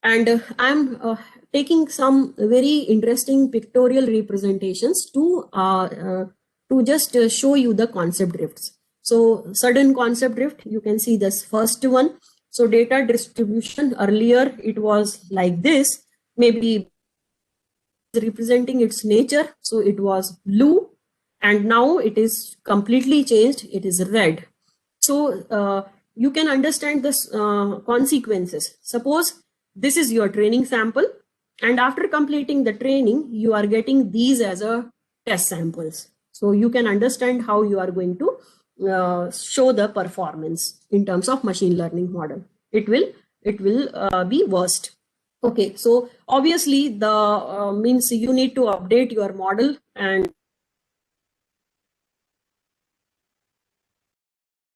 and I'm taking some very interesting pictorial representations to just show you the concept drifts. So sudden concept drift, you can see this first one. So data distribution, earlier it was like this, maybe representing its nature. So it was blue, and now it is completely changed. It is red. So you can understand this consequences. Suppose this is your training sample, and after completing the training, you are getting these as a test samples. So you can understand how you are going to show the performance in terms of machine learning model. It will be worst. Okay, so obviously the means you need to update your model, and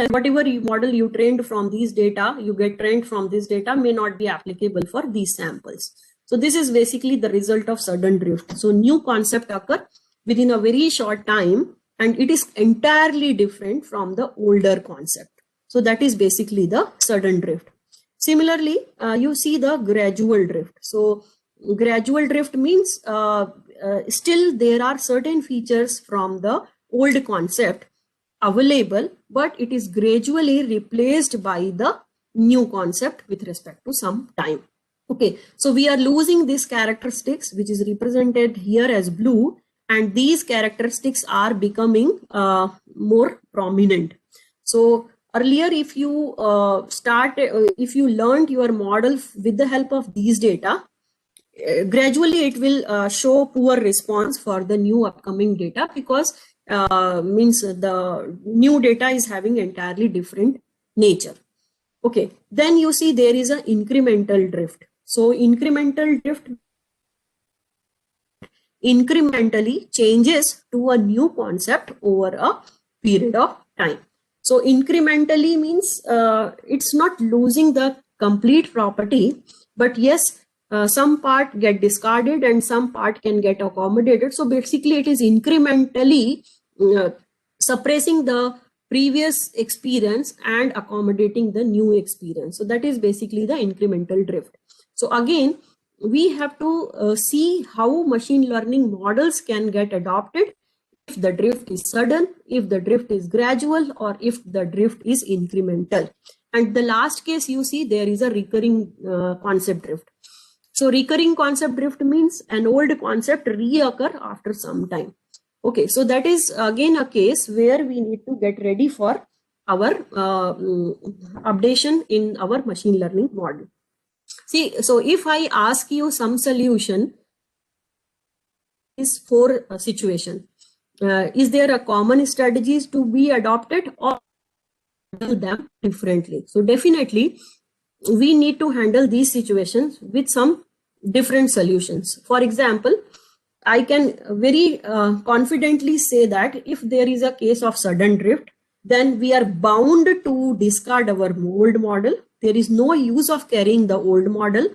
whatever model you trained from these data, you get trained from this data may not be applicable for these samples. So this is basically the result of sudden drift. So new concept occur within a very short time, and it is entirely different from the older concept. So that is basically the sudden drift. Similarly, you see the gradual drift. So gradual drift means still there are certain features from the old concept available, but it is gradually replaced by the new concept with respect to some time. Okay, so we are losing these characteristics, which is represented here as blue, and these characteristics are becoming more prominent. So earlier, if you if you learned your model with the help of these data, gradually it will show poor response for the new upcoming data, because means the new data is having entirely different nature. Okay, then you see there is an incremental drift. So incremental drift incrementally changes to a new concept over a period of time. So incrementally means it's not losing the complete property, but yes, some part get discarded and some part can get accommodated. So basically it is incrementally suppressing the previous experience and accommodating the new experience. So that is basically the incremental drift. So again, we have to see how machine learning models can get adopted if the drift is sudden, if the drift is gradual, or if the drift is incremental. And the last case you see there is a recurring concept drift. So recurring concept drift means an old concept reoccur after some time. Okay, so that is again a case where we need to get ready for our updation in our machine learning model. See, so if I ask you some solution is for a situation, is there a common strategies to be adopted or handle them differently? So definitely we need to handle these situations with some different solutions. For example, I can very confidently say that if there is a case of sudden drift, then we are bound to discard our old model. There is no use of carrying the old model,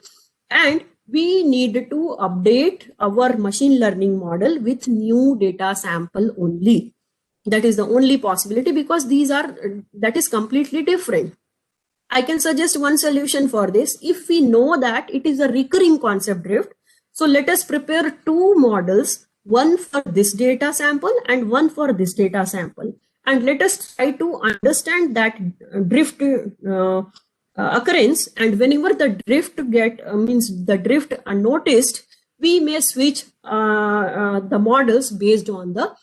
and we need to update our machine learning model with new data sample only. That is the only possibility, because that is completely different. I can suggest one solution for this. If we know that it is a recurring concept drift, so let us prepare two models, one for this data sample and one for this data sample. And let us try to understand that drift occurrence. And whenever the drift means the drift unnoticed, we may switch the models based on the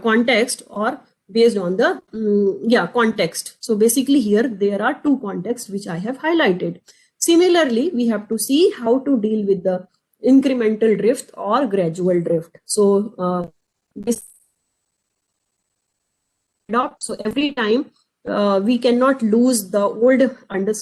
context or based on the context. So basically here there are two contexts which I have highlighted. Similarly, we have to see how to deal with the incremental drift or gradual drift. So this so every time we cannot lose the old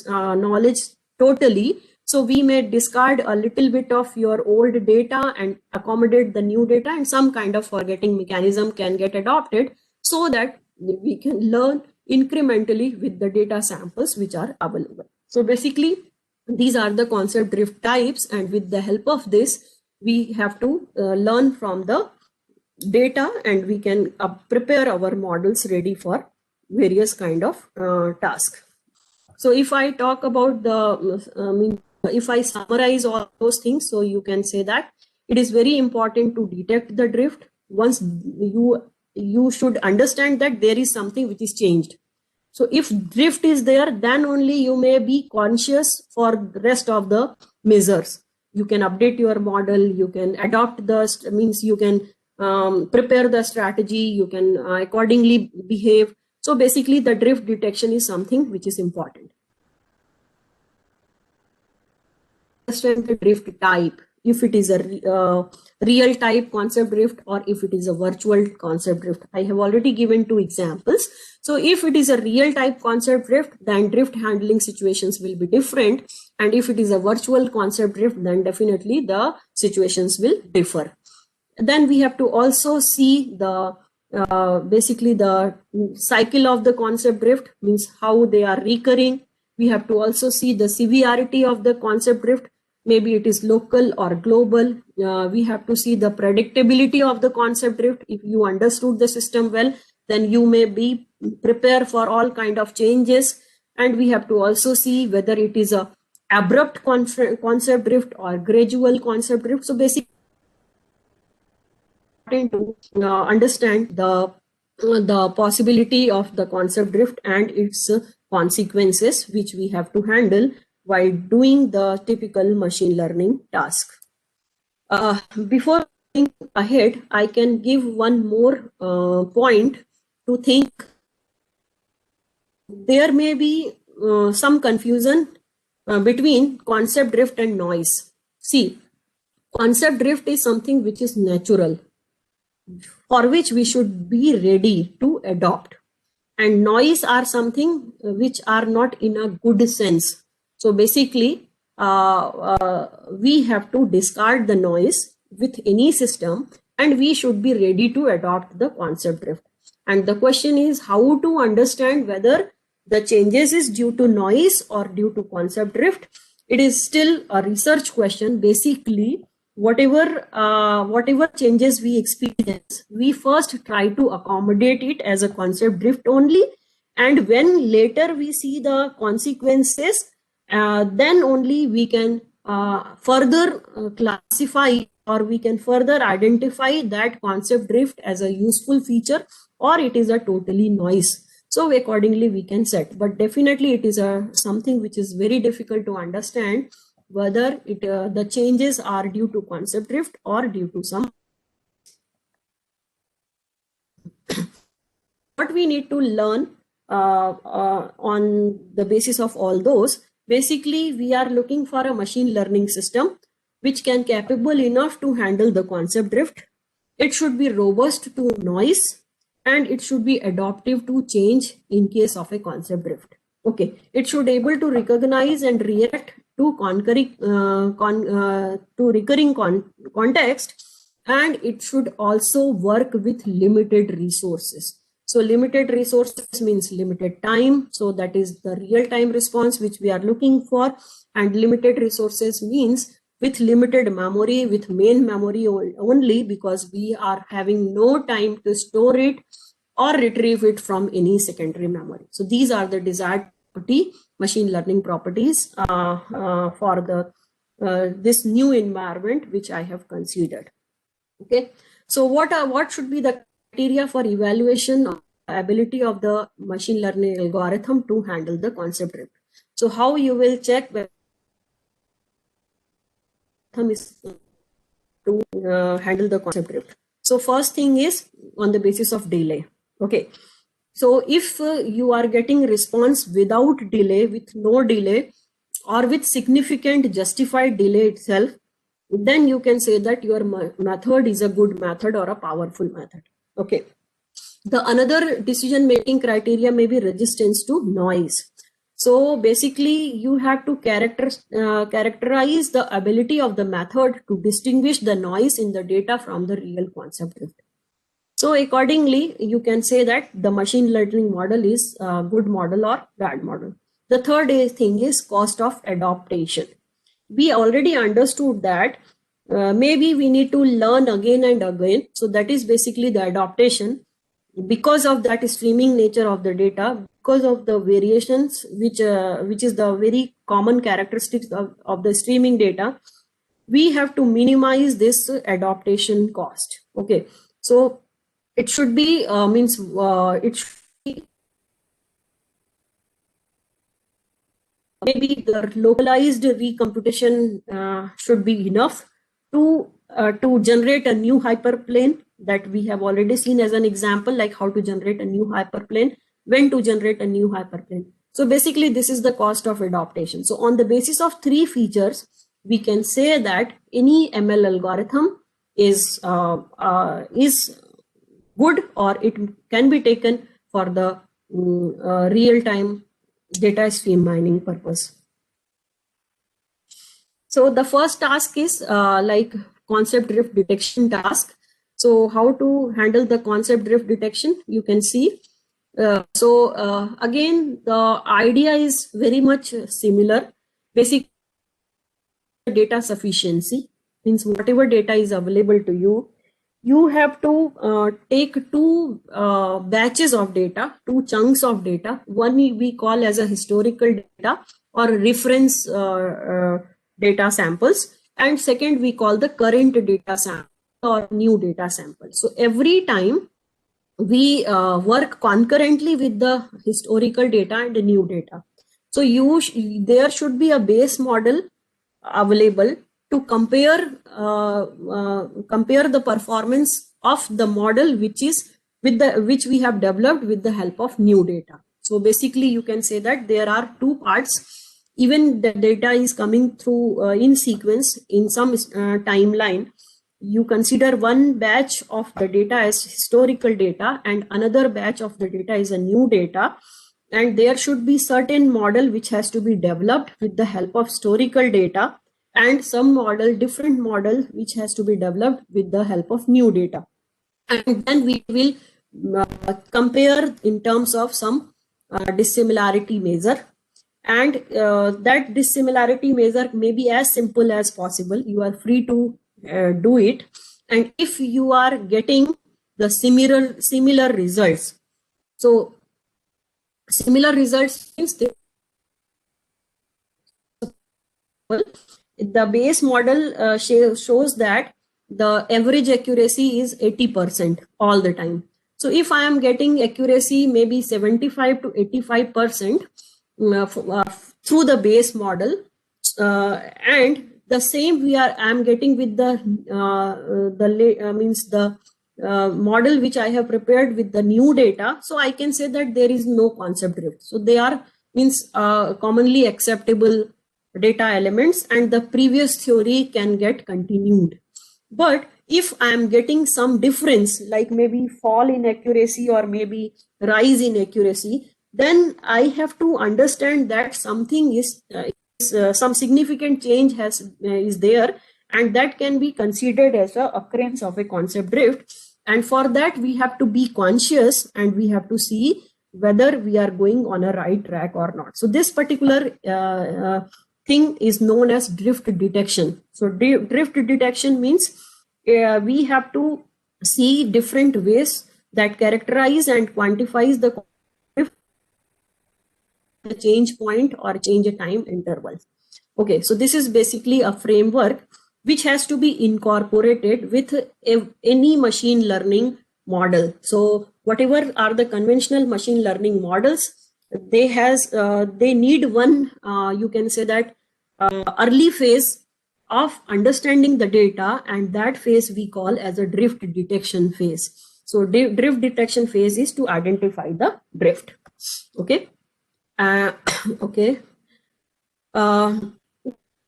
knowledge totally. So we may discard a little bit of your old data and accommodate the new data, and some kind of forgetting mechanism can get adopted so that we can learn incrementally with the data samples which are available. So basically, these are the concept drift types, and with the help of this, we have to learn from the data, and we can prepare our models ready for various kind of task. So if I talk about the, if I summarize all those things, so you can say that it is very important to detect the drift. Once you should understand that there is something which is changed. So if drift is there, then only you may be conscious for the rest of the measures. You can update your model, you can adopt the, means you can prepare the strategy, you can accordingly behave. So basically the drift detection is something which is important. Understand the drift type, if it is a real type concept drift or if it is a virtual concept drift. I have already given 2 examples. So if it is a real type concept drift, then drift handling situations will be different. And if it is a virtual concept drift, then definitely the situations will differ. Then we have to also see the basically the cycle of the concept drift, means how they are recurring. We have to also see the severity of the concept drift. Maybe it is local or global. We have to see the predictability of the concept drift. If you understood the system well, then you may be prepared for all kind of changes. And we have to also see whether it is a abrupt concept drift or gradual concept drift. So basically, to understand the possibility of the concept drift and its consequences, which we have to handle while doing the typical machine learning task. Before going ahead, I can give one more point to think. There may be some confusion between concept drift and noise. See, concept drift is something which is natural, for which we should be ready to adopt, and noise are something which are not in a good sense. So basically, we have to discard the noise with any system, and we should be ready to adopt the concept drift. And the question is how to understand whether the changes is due to noise or due to concept drift. It is still a research question. Basically, whatever changes we experience, we first try to accommodate it as a concept drift only, and when later we see the consequences, then only we can further classify, or we can further identify that concept drift as a useful feature or it is a totally noise. So accordingly we can set, but definitely it is something which is very difficult to understand whether the changes are due to concept drift or due to some. What we need to learn on the basis of all those, basically we are looking for a machine learning system which can capable enough to handle the concept drift. It should be robust to noise, and it should be adaptive to change in case of a concept drift. Okay, it should able to recognize and react to recurring context, and it should also work with limited resources. So limited resources means limited time. So that is the real-time response which we are looking for. And limited resources means with limited memory, with main memory only, because we are having no time to store it or retrieve it from any secondary memory. So these are the desired machine learning properties for the this new environment which I have considered. Okay, so what should be the criteria for evaluation of the ability of the machine learning algorithm to handle the concept drift? So how you will check whether is to handle the concept drift? So first thing is on the basis of delay. Okay, so if you are getting response without delay, with no delay, or with significant justified delay itself, then you can say that your method is a good method or a powerful method. Okay, the another decision making criteria may be resistance to noise. So basically you have to characterize the ability of the method to distinguish the noise in the data from the real concept drift. So accordingly, you can say that the machine learning model is a good model or bad model. The third thing is cost of adaptation. We already understood that maybe we need to learn again and again. So that is basically the adaptation. Because of that streaming nature of the data, because of the variations, which is the very common characteristics of the streaming data, we have to minimize this adaptation cost. Okay, so it should be it should be maybe the localized recomputation should be enough to generate a new hyperplane that we have already seen as an example, like how to generate a new hyperplane, when to generate a new hyperplane. So basically this is the cost of adaptation. So on the basis of three features, we can say that any ML algorithm is good, or it can be taken for the real-time data stream mining purpose. So the first task is like concept drift detection task. So how to handle the concept drift detection, you can see. Again, the idea is very much similar. Basic data sufficiency means whatever data is available to you, you have to take two batches of data, two chunks of data. One we call as a historical data or reference data samples, and second we call the current data sample or new data sample. So every time we work concurrently with the historical data and the new data. So there should be a base model available to compare the performance of the model which we have developed with the help of new data. So basically you can say that there are two parts. Even the data is coming through in sequence in some timeline. You consider one batch of the data as historical data and another batch of the data is a new data, and there should be certain model which has to be developed with the help of historical data, and some different model which has to be developed with the help of new data. And then we will compare in terms of some dissimilarity measure. And that dissimilarity measure may be as simple as possible. You are free to do it. And if you are getting the similar results, so similar results means the base model shows that the average accuracy is 80% all the time. So if I am getting accuracy maybe 75 to 85% through the base model, and the same I am getting with the model which I have prepared with the new data. So I can say that there is no concept drift. So they are commonly acceptable data elements, and the previous theory can get continued. But if I am getting some difference, like maybe fall in accuracy or maybe rise in accuracy, then I have to understand that something is some significant change is there, and that can be considered as a occurrence of a concept drift. And for that we have to be conscious, and we have to see whether we are going on a right track or not. So this particular thing is known as drift detection. So drift detection means we have to see different ways that characterize and quantifies the change point or change a time interval. Okay, so this is basically a framework which has to be incorporated with any machine learning model. So whatever are the conventional machine learning models, they need one, you can say that early phase of understanding the data, and that phase we call as a drift detection phase. So drift detection phase is to identify the drift. Okay. Okay.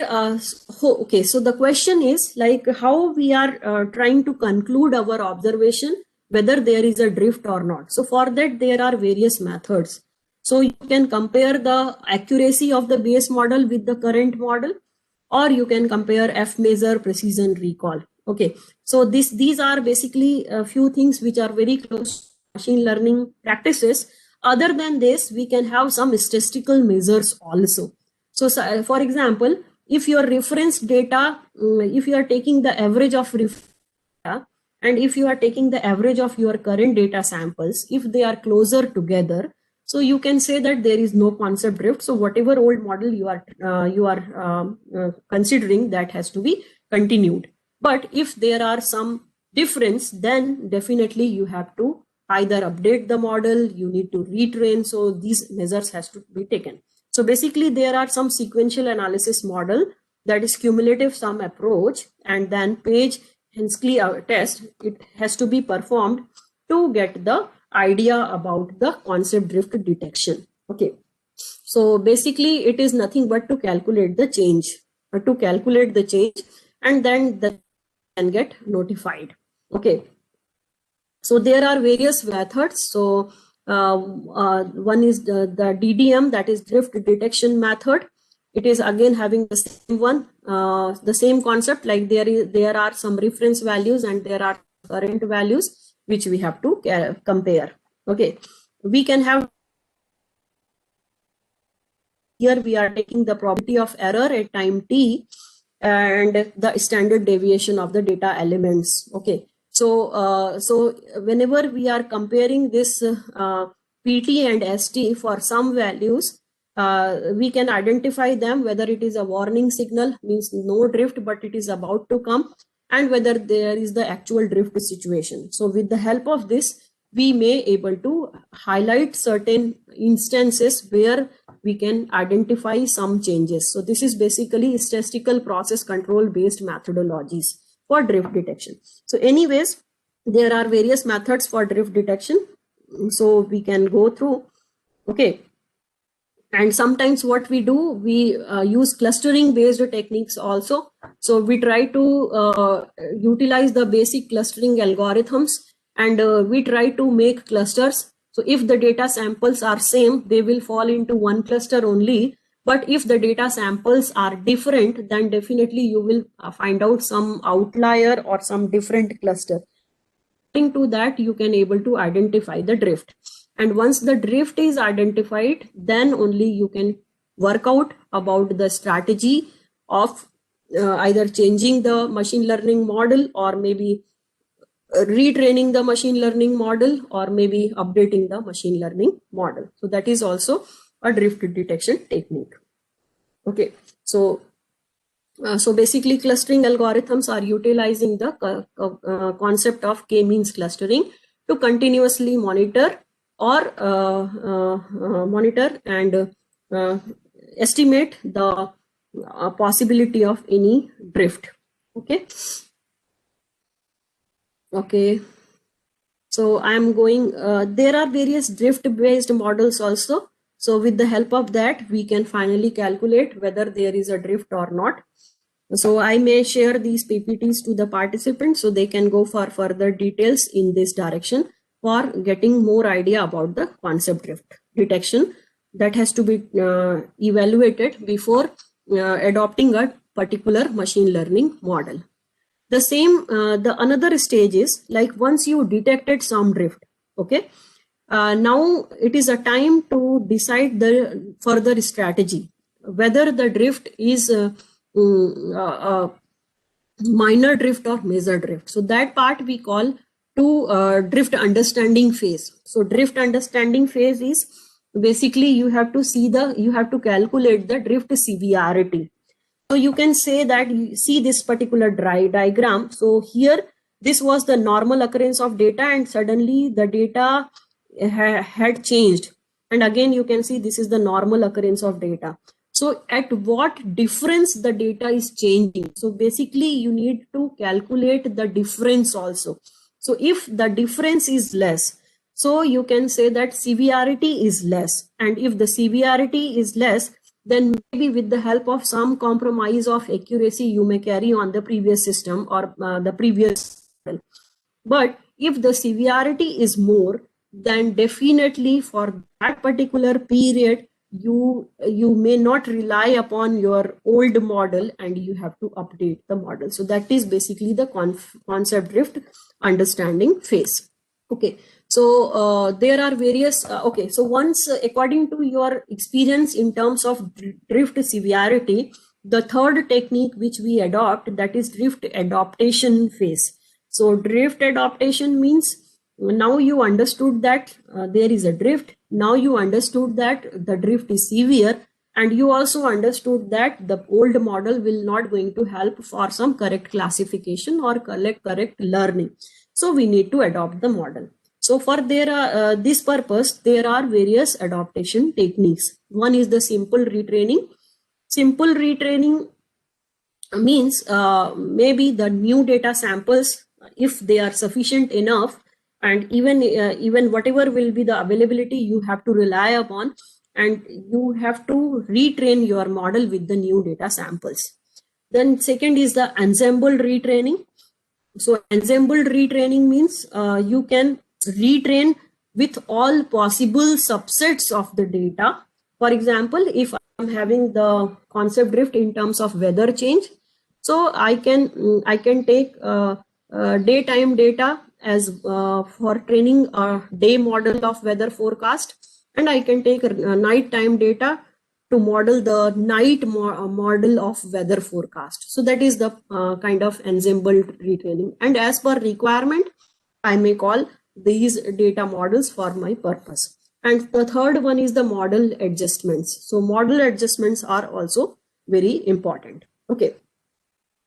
Okay, so the question is like how we are trying to conclude our observation, whether there is a drift or not. So for that there are various methods. So you can compare the accuracy of the base model with the current model, or you can compare F-measure, precision, recall. Okay, so these are basically a few things which are very close to machine learning practices. Other than this, we can have some statistical measures also. So for example, if your reference data, if you are taking the average of data, and if you are taking the average of your current data samples, if they are closer together, so you can say that there is no concept drift. So whatever old model you are considering, that has to be continued. But if there are some difference, then definitely you have to either update the model, you need to retrain. So these measures has to be taken. So basically there are some sequential analysis model, that is cumulative sum approach, and then Page-Henschel test, it has to be performed to get the idea about the concept drift detection. Okay, so basically it is nothing but to calculate the change, and then the can get notified. Okay, so there are various methods. So one is the DDM, that is drift detection method. It is again having the same one, the same concept, like there are some reference values and there are current values which we have to compare. Okay, we can have, here we are taking the probability of error at time t and the standard deviation of the data elements. Okay, so so whenever we are comparing this PT and ST for some values, we can identify them, whether it is a warning signal, means no drift but it is about to come, and whether there is the actual drift situation. So with the help of this, we may able to highlight certain instances where we can identify some changes. So this is basically statistical process control based methodologies for drift detection. So anyways, there are various methods for drift detection, so we can go through. Okay, and sometimes what we do, we use clustering based techniques also. So we try to utilize the basic clustering algorithms, and we try to make clusters. So if the data samples are same, they will fall into one cluster only. But if the data samples are different, then definitely you will find out some outlier or some different cluster. According to that, you can able to identify the drift. And once the drift is identified, then only you can work out about the strategy of either changing the machine learning model, or maybe retraining the machine learning model, or maybe updating the machine learning model. So that is also a drift detection technique. Okay, so so basically clustering algorithms are utilizing the concept of k-means clustering to continuously monitor or monitor and estimate the possibility of any drift. Okay. Okay, so I'm going, there are various drift based models also. So with the help of that, we can finally calculate whether there is a drift or not. So I may share these PPTs to the participants so they can go for further details in this direction for getting more idea about the concept drift detection that has to be evaluated before adopting a particular machine learning model. The same, the another stage is like once you detected some drift, okay, now it is a time to decide the further strategy, whether the drift is minor drift or major drift. So that part we call to drift understanding phase. So drift understanding phase is basically you have to see the, you have to calculate the drift severity. So you can say that you see this particular diagram. So here, this was the normal occurrence of data and suddenly the data had changed. And again, you can see this is the normal occurrence of data. So at what difference the data is changing? So basically you need to calculate the difference also. So if the difference is less, so you can say that severity is less. And if the severity is less, then maybe with the help of some compromise of accuracy, you may carry on the previous system or the previous model. But if the severity is more, then definitely for that particular period, you may not rely upon your old model and you have to update the model. So that is basically the concept drift understanding phase. Okay, So there are various, okay, so once according to your experience in terms of drift severity, the third technique which we adopt, that is drift adaptation phase. So drift adaptation means now you understood that there is a drift. Now you understood that the drift is severe, and you also understood that the old model will not going to help for some correct classification or correct learning. So we need to adopt the model. So for this purpose, there are various adaptation techniques. One is the simple retraining. Simple retraining means maybe the new data samples, if they are sufficient enough, and even whatever will be the availability, you have to rely upon, and you have to retrain your model with the new data samples. Then second is the ensemble retraining. So ensemble retraining means you can retrain with all possible subsets of the data. For example, if I'm having the concept drift in terms of weather change, so I can take daytime data as for training a day model of weather forecast, and I can take nighttime data to model the night model of weather forecast. So that is the kind of ensemble retraining. And as per requirement, I may call these data models for my purpose. And the third one is the model adjustments. So model adjustments are also very important. Okay.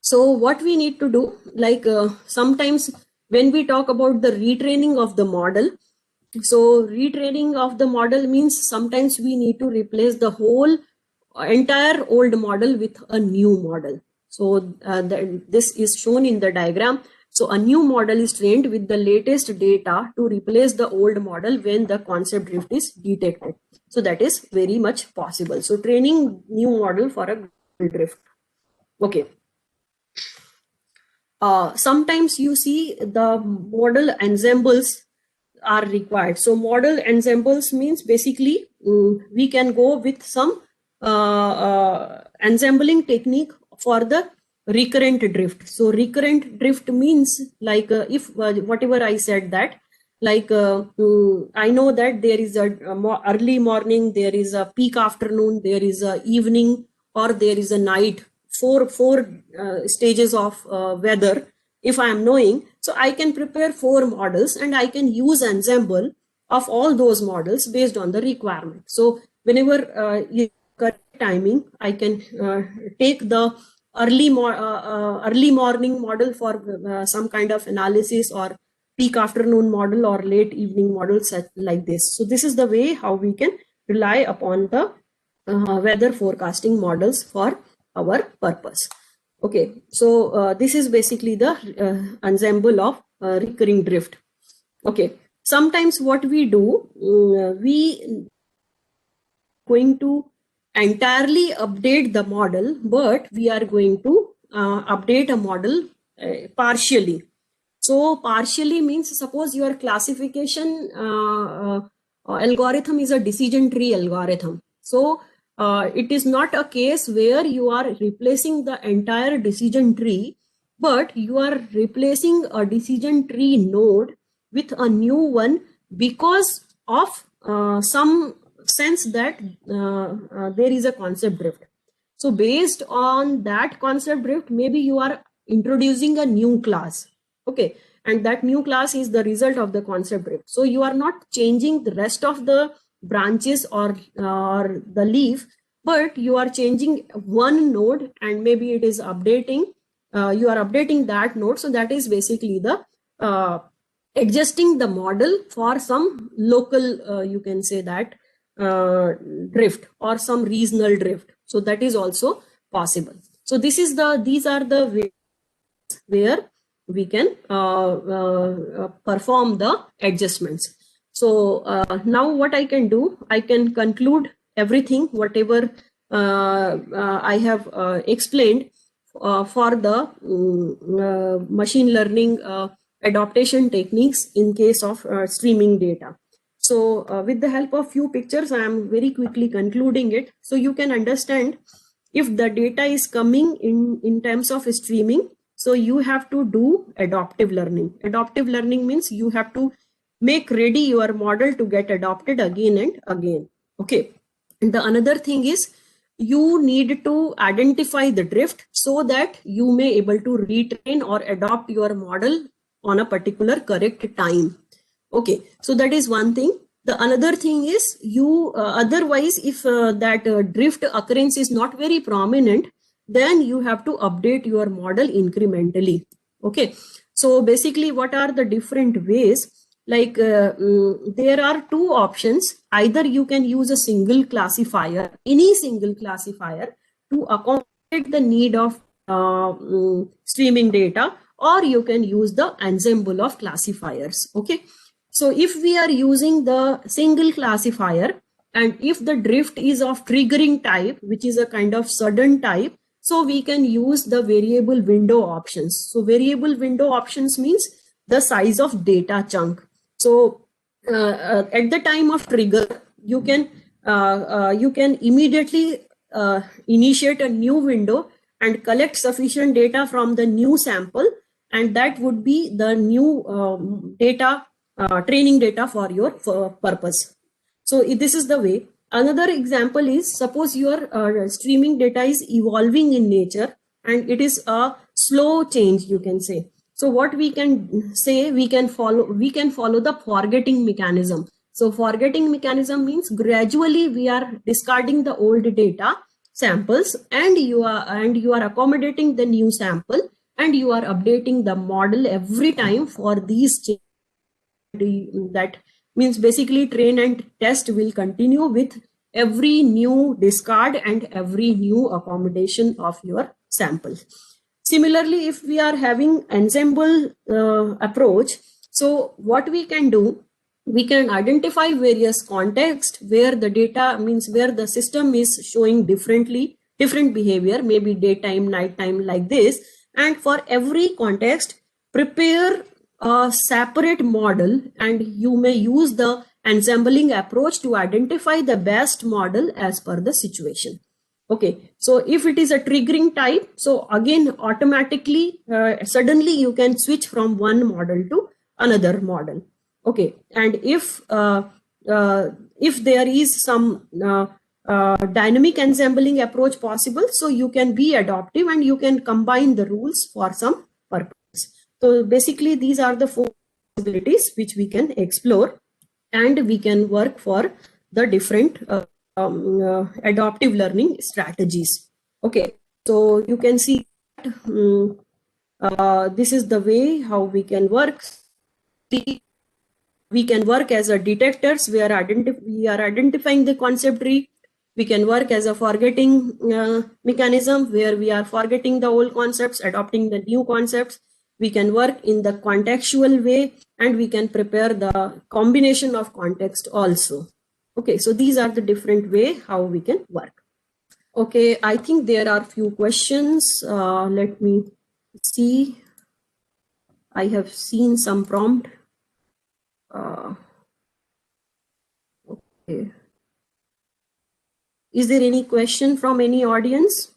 So what we need to do, like sometimes when we talk about the retraining of the model, so retraining of the model means sometimes we need to replace the whole entire old model with a new model. So this is shown in the diagram. So a new model is trained with the latest data to replace the old model when the concept drift is detected. So that is very much possible. So training new model for a drift. Okay. Sometimes you see the model ensembles are required. So model ensembles means basically we can go with some ensembling technique for the recurrent drift. So recurrent drift means like if whatever I said that, like I know that there is a early morning, there is a peak afternoon, there is a evening, or there is a night, four stages of weather. If I am knowing, so I can prepare 4 models and I can use ensemble of all those models based on the requirement. So whenever correct timing, I can take the early morning model for some kind of analysis, or peak afternoon model, or late evening model, such like this. So this is the way how we can rely upon the weather forecasting models for our purpose. Okay, so this is basically the ensemble of recurring drift. Okay, sometimes what we do, we going to entirely update the model, but we are going to update a model partially. So partially means, suppose your classification algorithm is a decision tree algorithm. So it is not a case where you are replacing the entire decision tree, but you are replacing a decision tree node with a new one because of some sense that there is a concept drift. So based on that concept drift, maybe you are introducing a new class. Okay, and that new class is the result of the concept drift. So you are not changing the rest of the branches or the leaf, but you are changing one node, and maybe it is updating. You are updating that node. So that is basically the adjusting the model for some local, you can say that, drift or some regional drift. So that is also possible. So these are the ways where we can perform the adjustments. So now what I can do, I can conclude everything whatever I have explained for the machine learning adaptation techniques in case of streaming data. So with the help of few pictures, I am very quickly concluding it. So you can understand, if the data is coming in terms of streaming, so you have to do adaptive learning. Adaptive learning means you have to make ready your model to get adopted again and again. Okay. And the another thing is you need to identify the drift so that you may able to retrain or adopt your model on a particular correct time. Okay, so that is one thing. The another thing is you otherwise if that drift occurrence is not very prominent, then you have to update your model incrementally. Okay, so basically what are the different ways? Like there are two options. Either you can use a single classifier, any single classifier, to accommodate the need of streaming data, or you can use the ensemble of classifiers. Okay, so if we are using the single classifier, and if the drift is of triggering type, which is a kind of sudden type, so we can use the variable window options. So variable window options means the size of data chunk. So at the time of trigger, you can immediately initiate a new window and collect sufficient data from the new sample, and that would be the new data training data for your purpose. So this is the way. Another example is, suppose your streaming data is evolving in nature and it is a slow change, you can say. So what we can say, we can follow the forgetting mechanism. So forgetting mechanism means gradually we are discarding the old data samples, and you are accommodating the new sample, and you are updating the model every time for these changes. That means basically train and test will continue with every new discard and every new accommodation of your sample. Similarly, if we are having ensemble approach, so what we can do, we can identify various contexts where the data, means where the system is showing different behavior, maybe daytime, nighttime, like this. And for every context, prepare a separate model, and you may use the ensembling approach to identify the best model as per the situation. Okay, so if it is a triggering type, so again automatically suddenly you can switch from one model to another model. Okay, and if there is some dynamic ensembling approach possible, so you can be adaptive and you can combine the rules for some purpose. So basically these are the four possibilities which we can explore, and we can work for the different adaptive learning strategies. Okay, so you can see this is the way how we can work. We can work as a detectors. We are identifying the concept tree. We can work as a forgetting mechanism, where we are forgetting the old concepts, adopting the new concepts. We can work in the contextual way, and we can prepare the combination of context also. Okay, so these are the different way how we can work. Okay, I think there are few questions. Let me see. I have seen some prompt. Okay. Is there any question from any audience?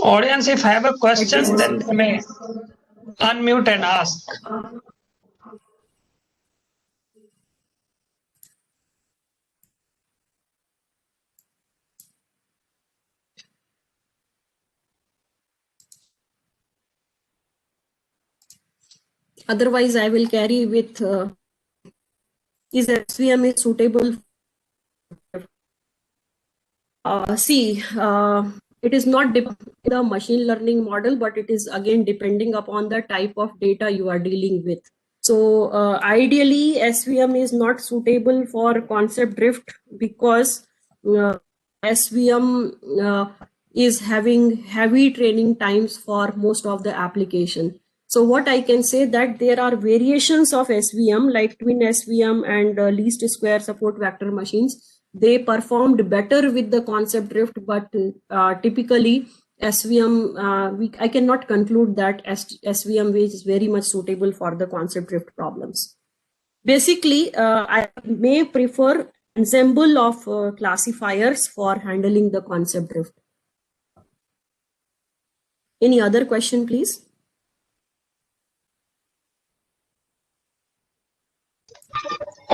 Audience, if I have a question, then they may unmute and ask. Otherwise, I will carry with is SVM is suitable? It is not the machine learning model, but it is again depending upon the type of data you are dealing with. So ideally, SVM is not suitable for concept drift because SVM is having heavy training times for most of the application. So what I can say that there are variations of SVM like twin SVM and least square support vector machines. They performed better with the concept drift, but typically SVM, I cannot conclude that SVM is very much suitable for the concept drift problems. Basically, I may prefer ensemble of classifiers for handling the concept drift. Any other question, please?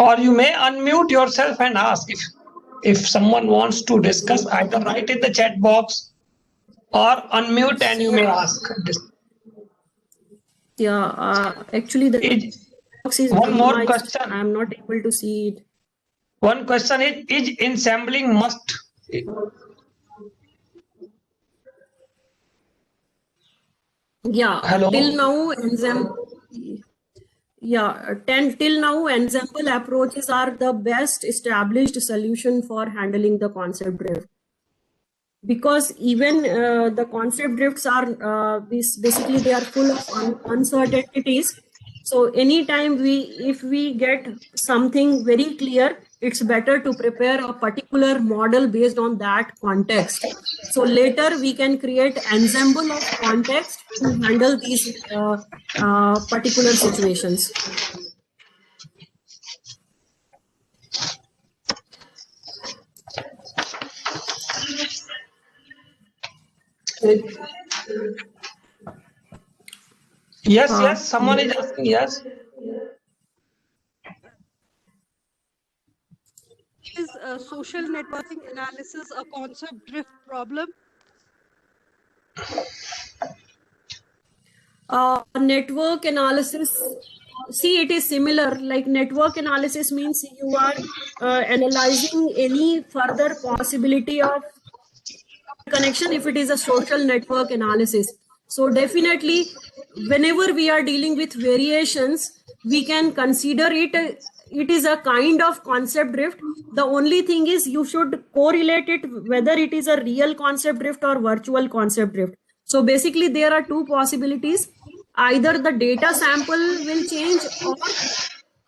or you may unmute yourself and ask if someone wants to discuss, either write in the chat box or unmute and you may ask. Yeah, actually the box is One more minimized. question. I'm not able to see it. One question is ensembling must? Yeah, Hello? till now ensemble approaches are the best established solution for handling the concept drift. Because even the concept drifts are basically they are full of uncertainties. So anytime if we get something very clear, it's better to prepare a particular model based on that context. So later we can create ensemble of context to handle these particular situations. Yes, someone is asking, yes. Is social networking analysis a concept drift problem? Network analysis, see, it is similar. Like network analysis means you are analyzing any further possibility of connection if it is a social network analysis. So definitely whenever we are dealing with variations, we can consider it is a kind of concept drift. The only thing is you should correlate it whether it is a real concept drift or virtual concept drift. So basically there are two possibilities. Either the data sample will change or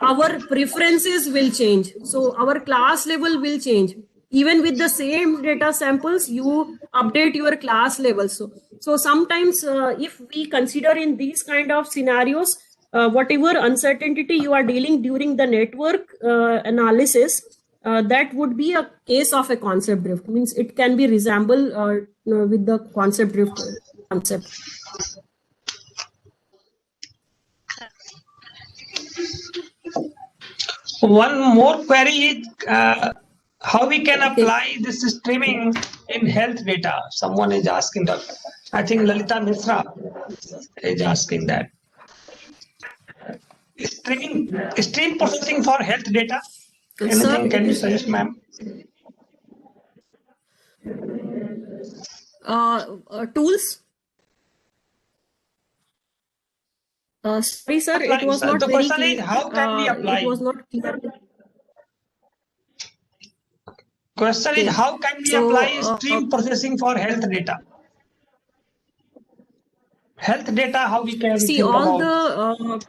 our preferences will change. So our class level will change. Even with the same data samples, you update your class level. So sometimes if we consider in these kind of scenarios, whatever uncertainty you are dealing during the network analysis, that would be a case of a concept drift. Means it can be resemble with the concept drift concept. One more query is how we can apply this streaming in health data. Someone is asking that. I think Lalita Misra is asking that. Stream processing for health data. Anything can you suggest, ma'am? Tools. Sorry, sir, it was not very clear. The question is how can we apply? It was not clear. Question is how can we apply stream processing for health data? Health data, how we can see think all about?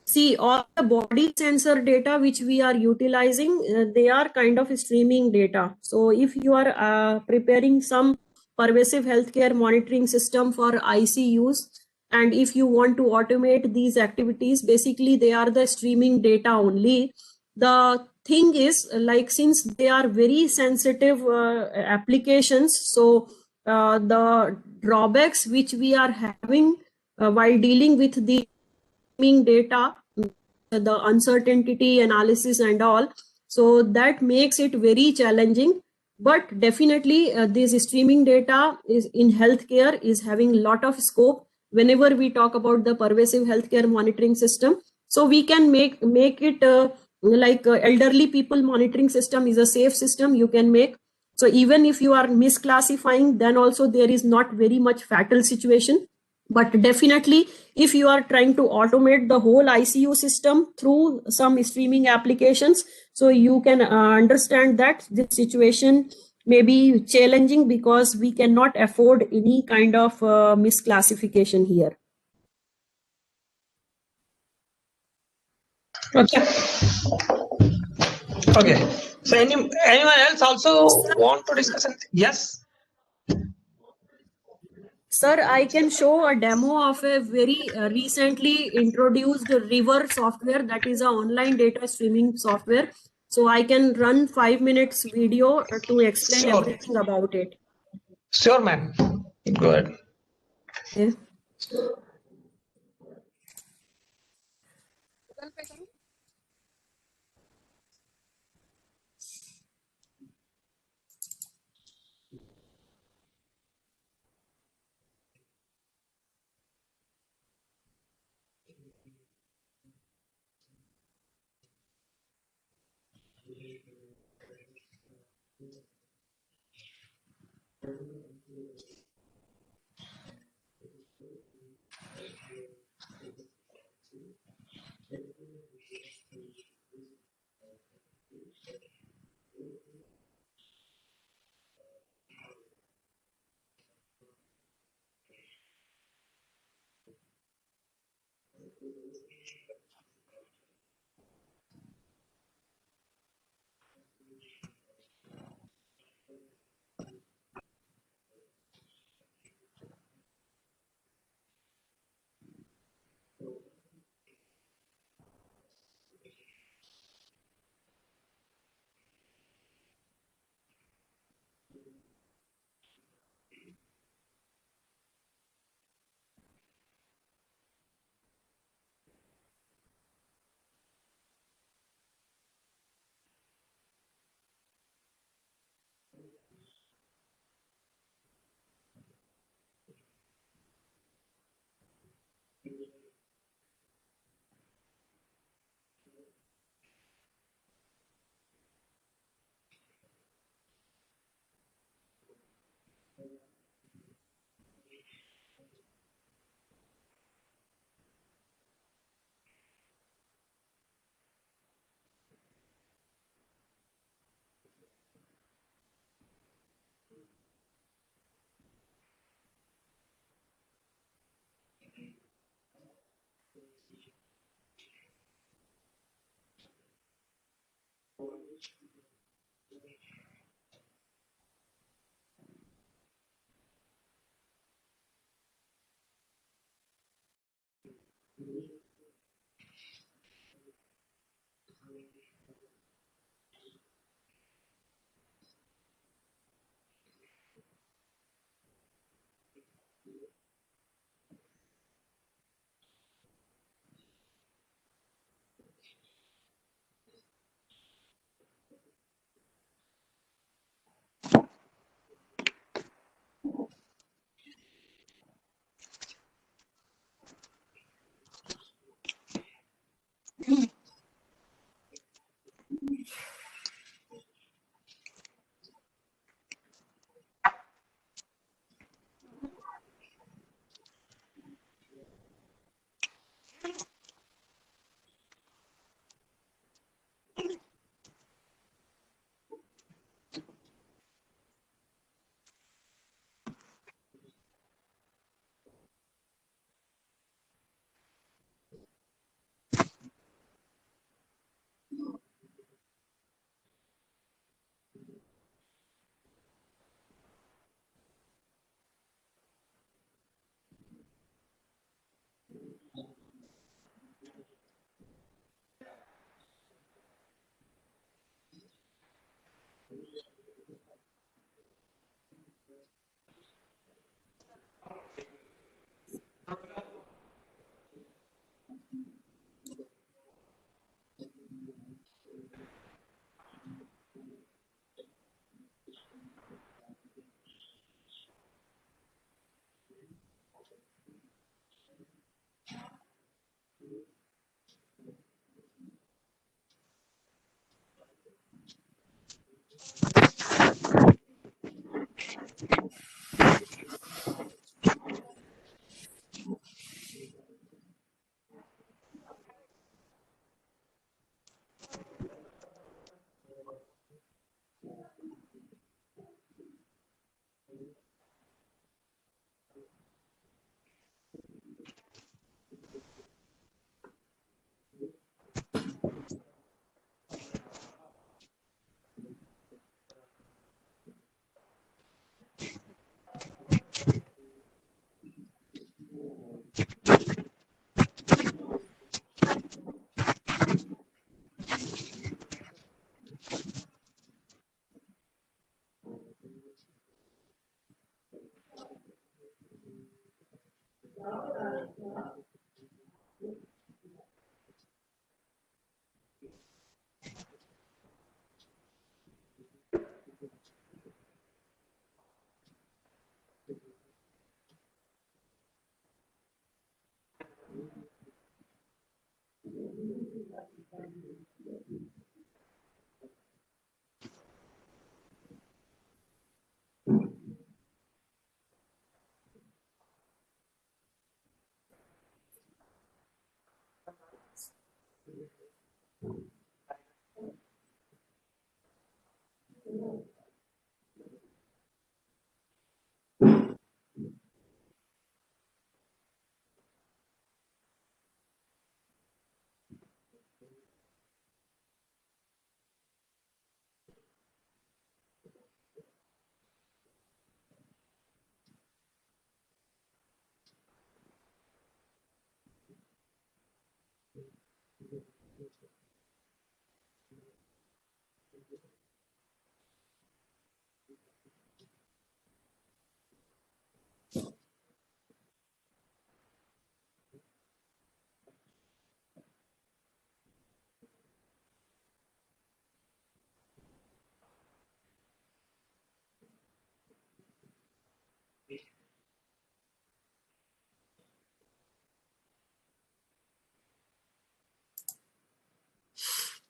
See all the body sensor data which we are utilizing, they are kind of streaming data. So if you are preparing some pervasive healthcare monitoring system for ICUs, and if you want to automate these activities, basically they are the streaming data only. The thing is, like, since they are very sensitive applications, so the drawbacks which we are having while dealing with the streaming data, the uncertainty analysis and all, so that makes it very challenging. But definitely this streaming data is in healthcare is having a lot of scope whenever we talk about the pervasive healthcare monitoring system. So we can make it like elderly people monitoring system is a safe system you can make. So even if you are misclassifying, then also there is not very much fatal situation. But definitely if you are trying to automate the whole ICU system through some streaming applications, so you can understand that this situation may be challenging because we cannot afford any kind of misclassification here. Okay. So anyone else also want to discuss anything? Yes. Sir, I can show a demo of a very recently introduced River software, that is an online data streaming software. So I can run 5 minutes video to explain everything about it. Sure, ma'am. Go ahead.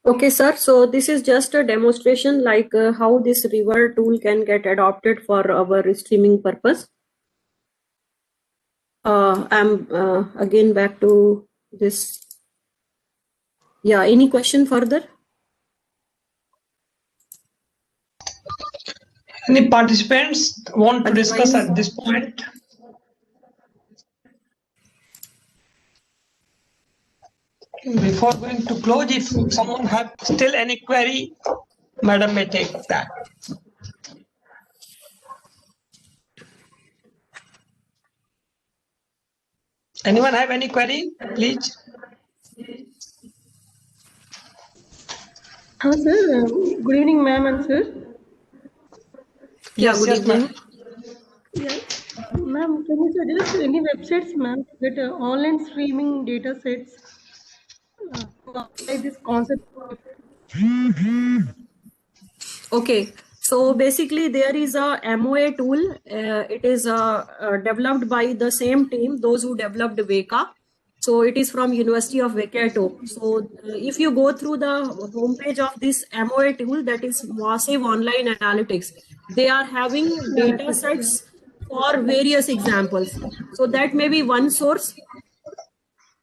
Okay, sir. So this is just a demonstration like how this river tool can get adopted for our streaming purpose. I'm again back to this. Yeah, any question further? Any participants want to discuss Otherwise- at this point? Before going to close, if someone have still any query, Madam may take that. Anyone have any query, please? Sir, good evening, ma'am and sir. Yeah, Yes, good yes, evening. ma'am. Yeah. Ma'am, can you suggest any websites, ma'am, to get online streaming data sets to apply this concept? Okay, so basically there is a MOA tool. It is developed by the same team, those who developed Weka. So it is from University of Waikato. So if you go through the homepage of this MOA tool, that is Massive Online Analytics, they are having data sets for various examples. So that may be one source.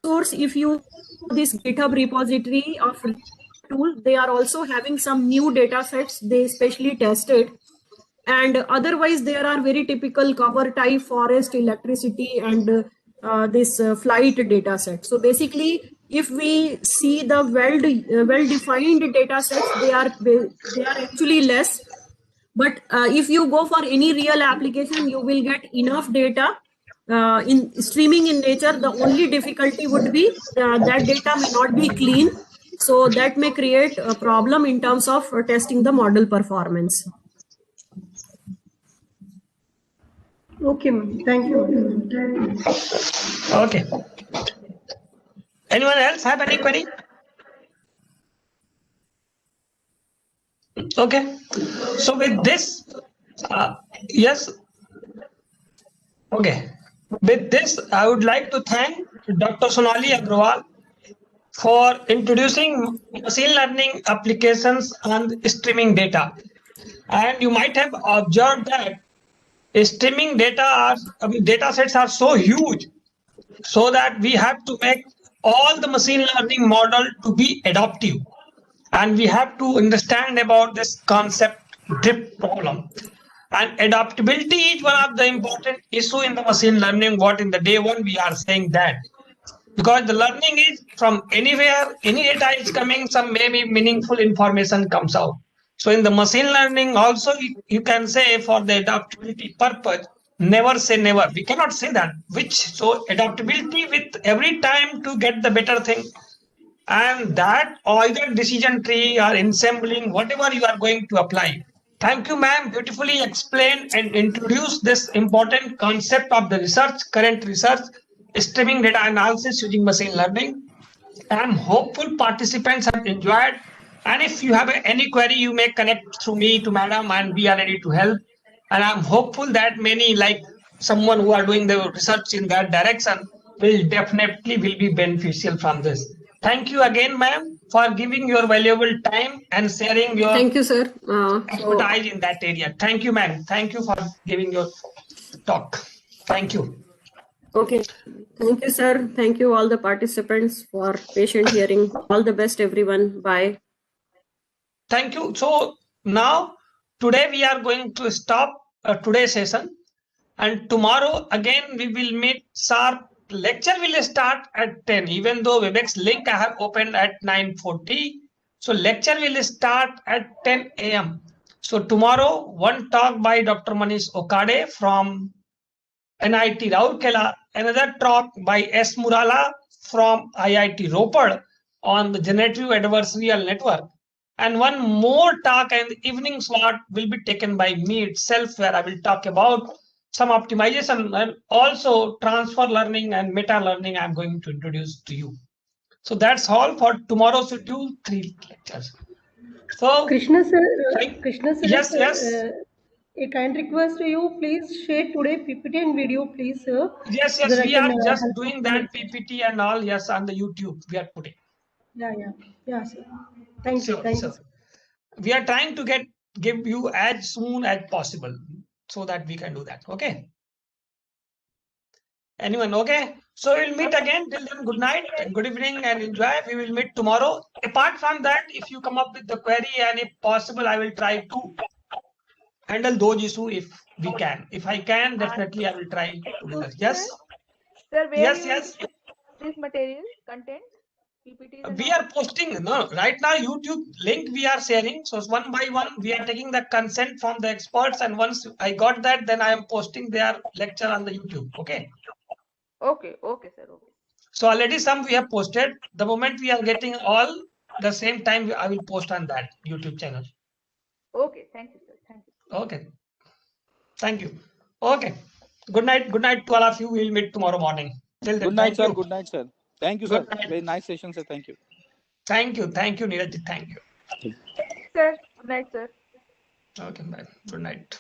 If you this GitHub repository of tool, they are also having some new data sets they specially tested. And otherwise, there are very typical cover type, forest, electricity, and this flight data set. So basically, if we see the well-defined data sets, they are actually less. But if you go for any real application, you will get enough data. In streaming in nature, the only difficulty would be that data may not be clean. So that may create a problem in terms of testing the model performance. Okay, ma'am. Thank you. Okay. Anyone else have any query? Okay. So with this, yes. Okay. With this, I would like to thank Dr. Sonali Agrawal for introducing machine learning applications on streaming data. And you might have observed that streaming data sets are so huge, so that we have to make all the machine learning model to be adaptive. And we have to understand about this concept drift problem. And adaptability is one of the important issue in the machine learning. What in the day one we are saying that, because the learning is from anywhere, any data is coming, some maybe meaningful information comes out. So in the machine learning also, you can say for the adaptability purpose, never say never. We cannot say that. So adaptability with every time to get the better thing. And that either decision tree or ensembling, whatever you are going to apply. Thank you, ma'am. Beautifully explained and introduced this important concept of the research, current research, streaming data analysis using machine learning. I'm hopeful participants have enjoyed. And if you have any query, you may connect through me to madam, and we are ready to help. And I'm hopeful that many, like someone who are doing the research in that direction, will be beneficial from this. Thank you again, ma'am, for giving your valuable time and sharing your Thank you, sir. expertise in that area. Thank you, ma'am. Thank you for giving your talk. Thank you. Okay. Thank you, sir. Thank you, all the participants, for patient hearing. All the best, everyone. Bye. Thank you. So now, today we are going to stop today's session, and tomorrow again we will meet sharp. Lecture will start at 10, even though Webex link I have opened at 9:40. So lecture will start at 10 a.m. So tomorrow, one talk by Dr. Manish Okade from NIT Rourkela, another talk by S. Murala from IIT Ropar on the generative adversarial network. And one more talk and the evening slot will be taken by me itself, where I will talk about some optimization and also transfer learning and meta learning I'm going to introduce to you. So that's all for tomorrow's schedule, 3 lectures. So, Krishna sir, thank- Krishna sir, yes, yes. a kind request to you, please share today PPT and video, please, sir. Yes, So that I we can are just help doing my that friends. PPT and all, yes, on the YouTube we are putting. Yeah, sir. Thank you, Sure. sir. We are trying to give you as soon as possible so that we can do that. Okay. Anyone? Okay. So we'll meet again. Till then, good night and good evening and enjoy. We will meet tomorrow. Apart from that, if you come up with the query and if possible, I will try to handle those issues if we can. If I can, definitely I will try to do that. Yes. Sir, where Yes. you will post this material, content, PPTs and We all? are posting right now YouTube link we are sharing. So one by one we are taking the consent from the experts, and once I got that, then I am posting their lecture on the YouTube. Okay. Okay, sir. Okay. So already some we have posted. The moment we are getting all the same time, I will post on that YouTube channel. Okay, thank you, sir. Thank you. Okay. Thank you. Okay. Good night. Good night to all of you. We'll meet tomorrow morning. Till then, Good night, thank sir. you. Good night, sir. Thank you, Good sir. night. Very nice session, sir. Thank you. Thank you, Neeraj. Thank you. Sir, good night, sir. Okay, bye. Good night.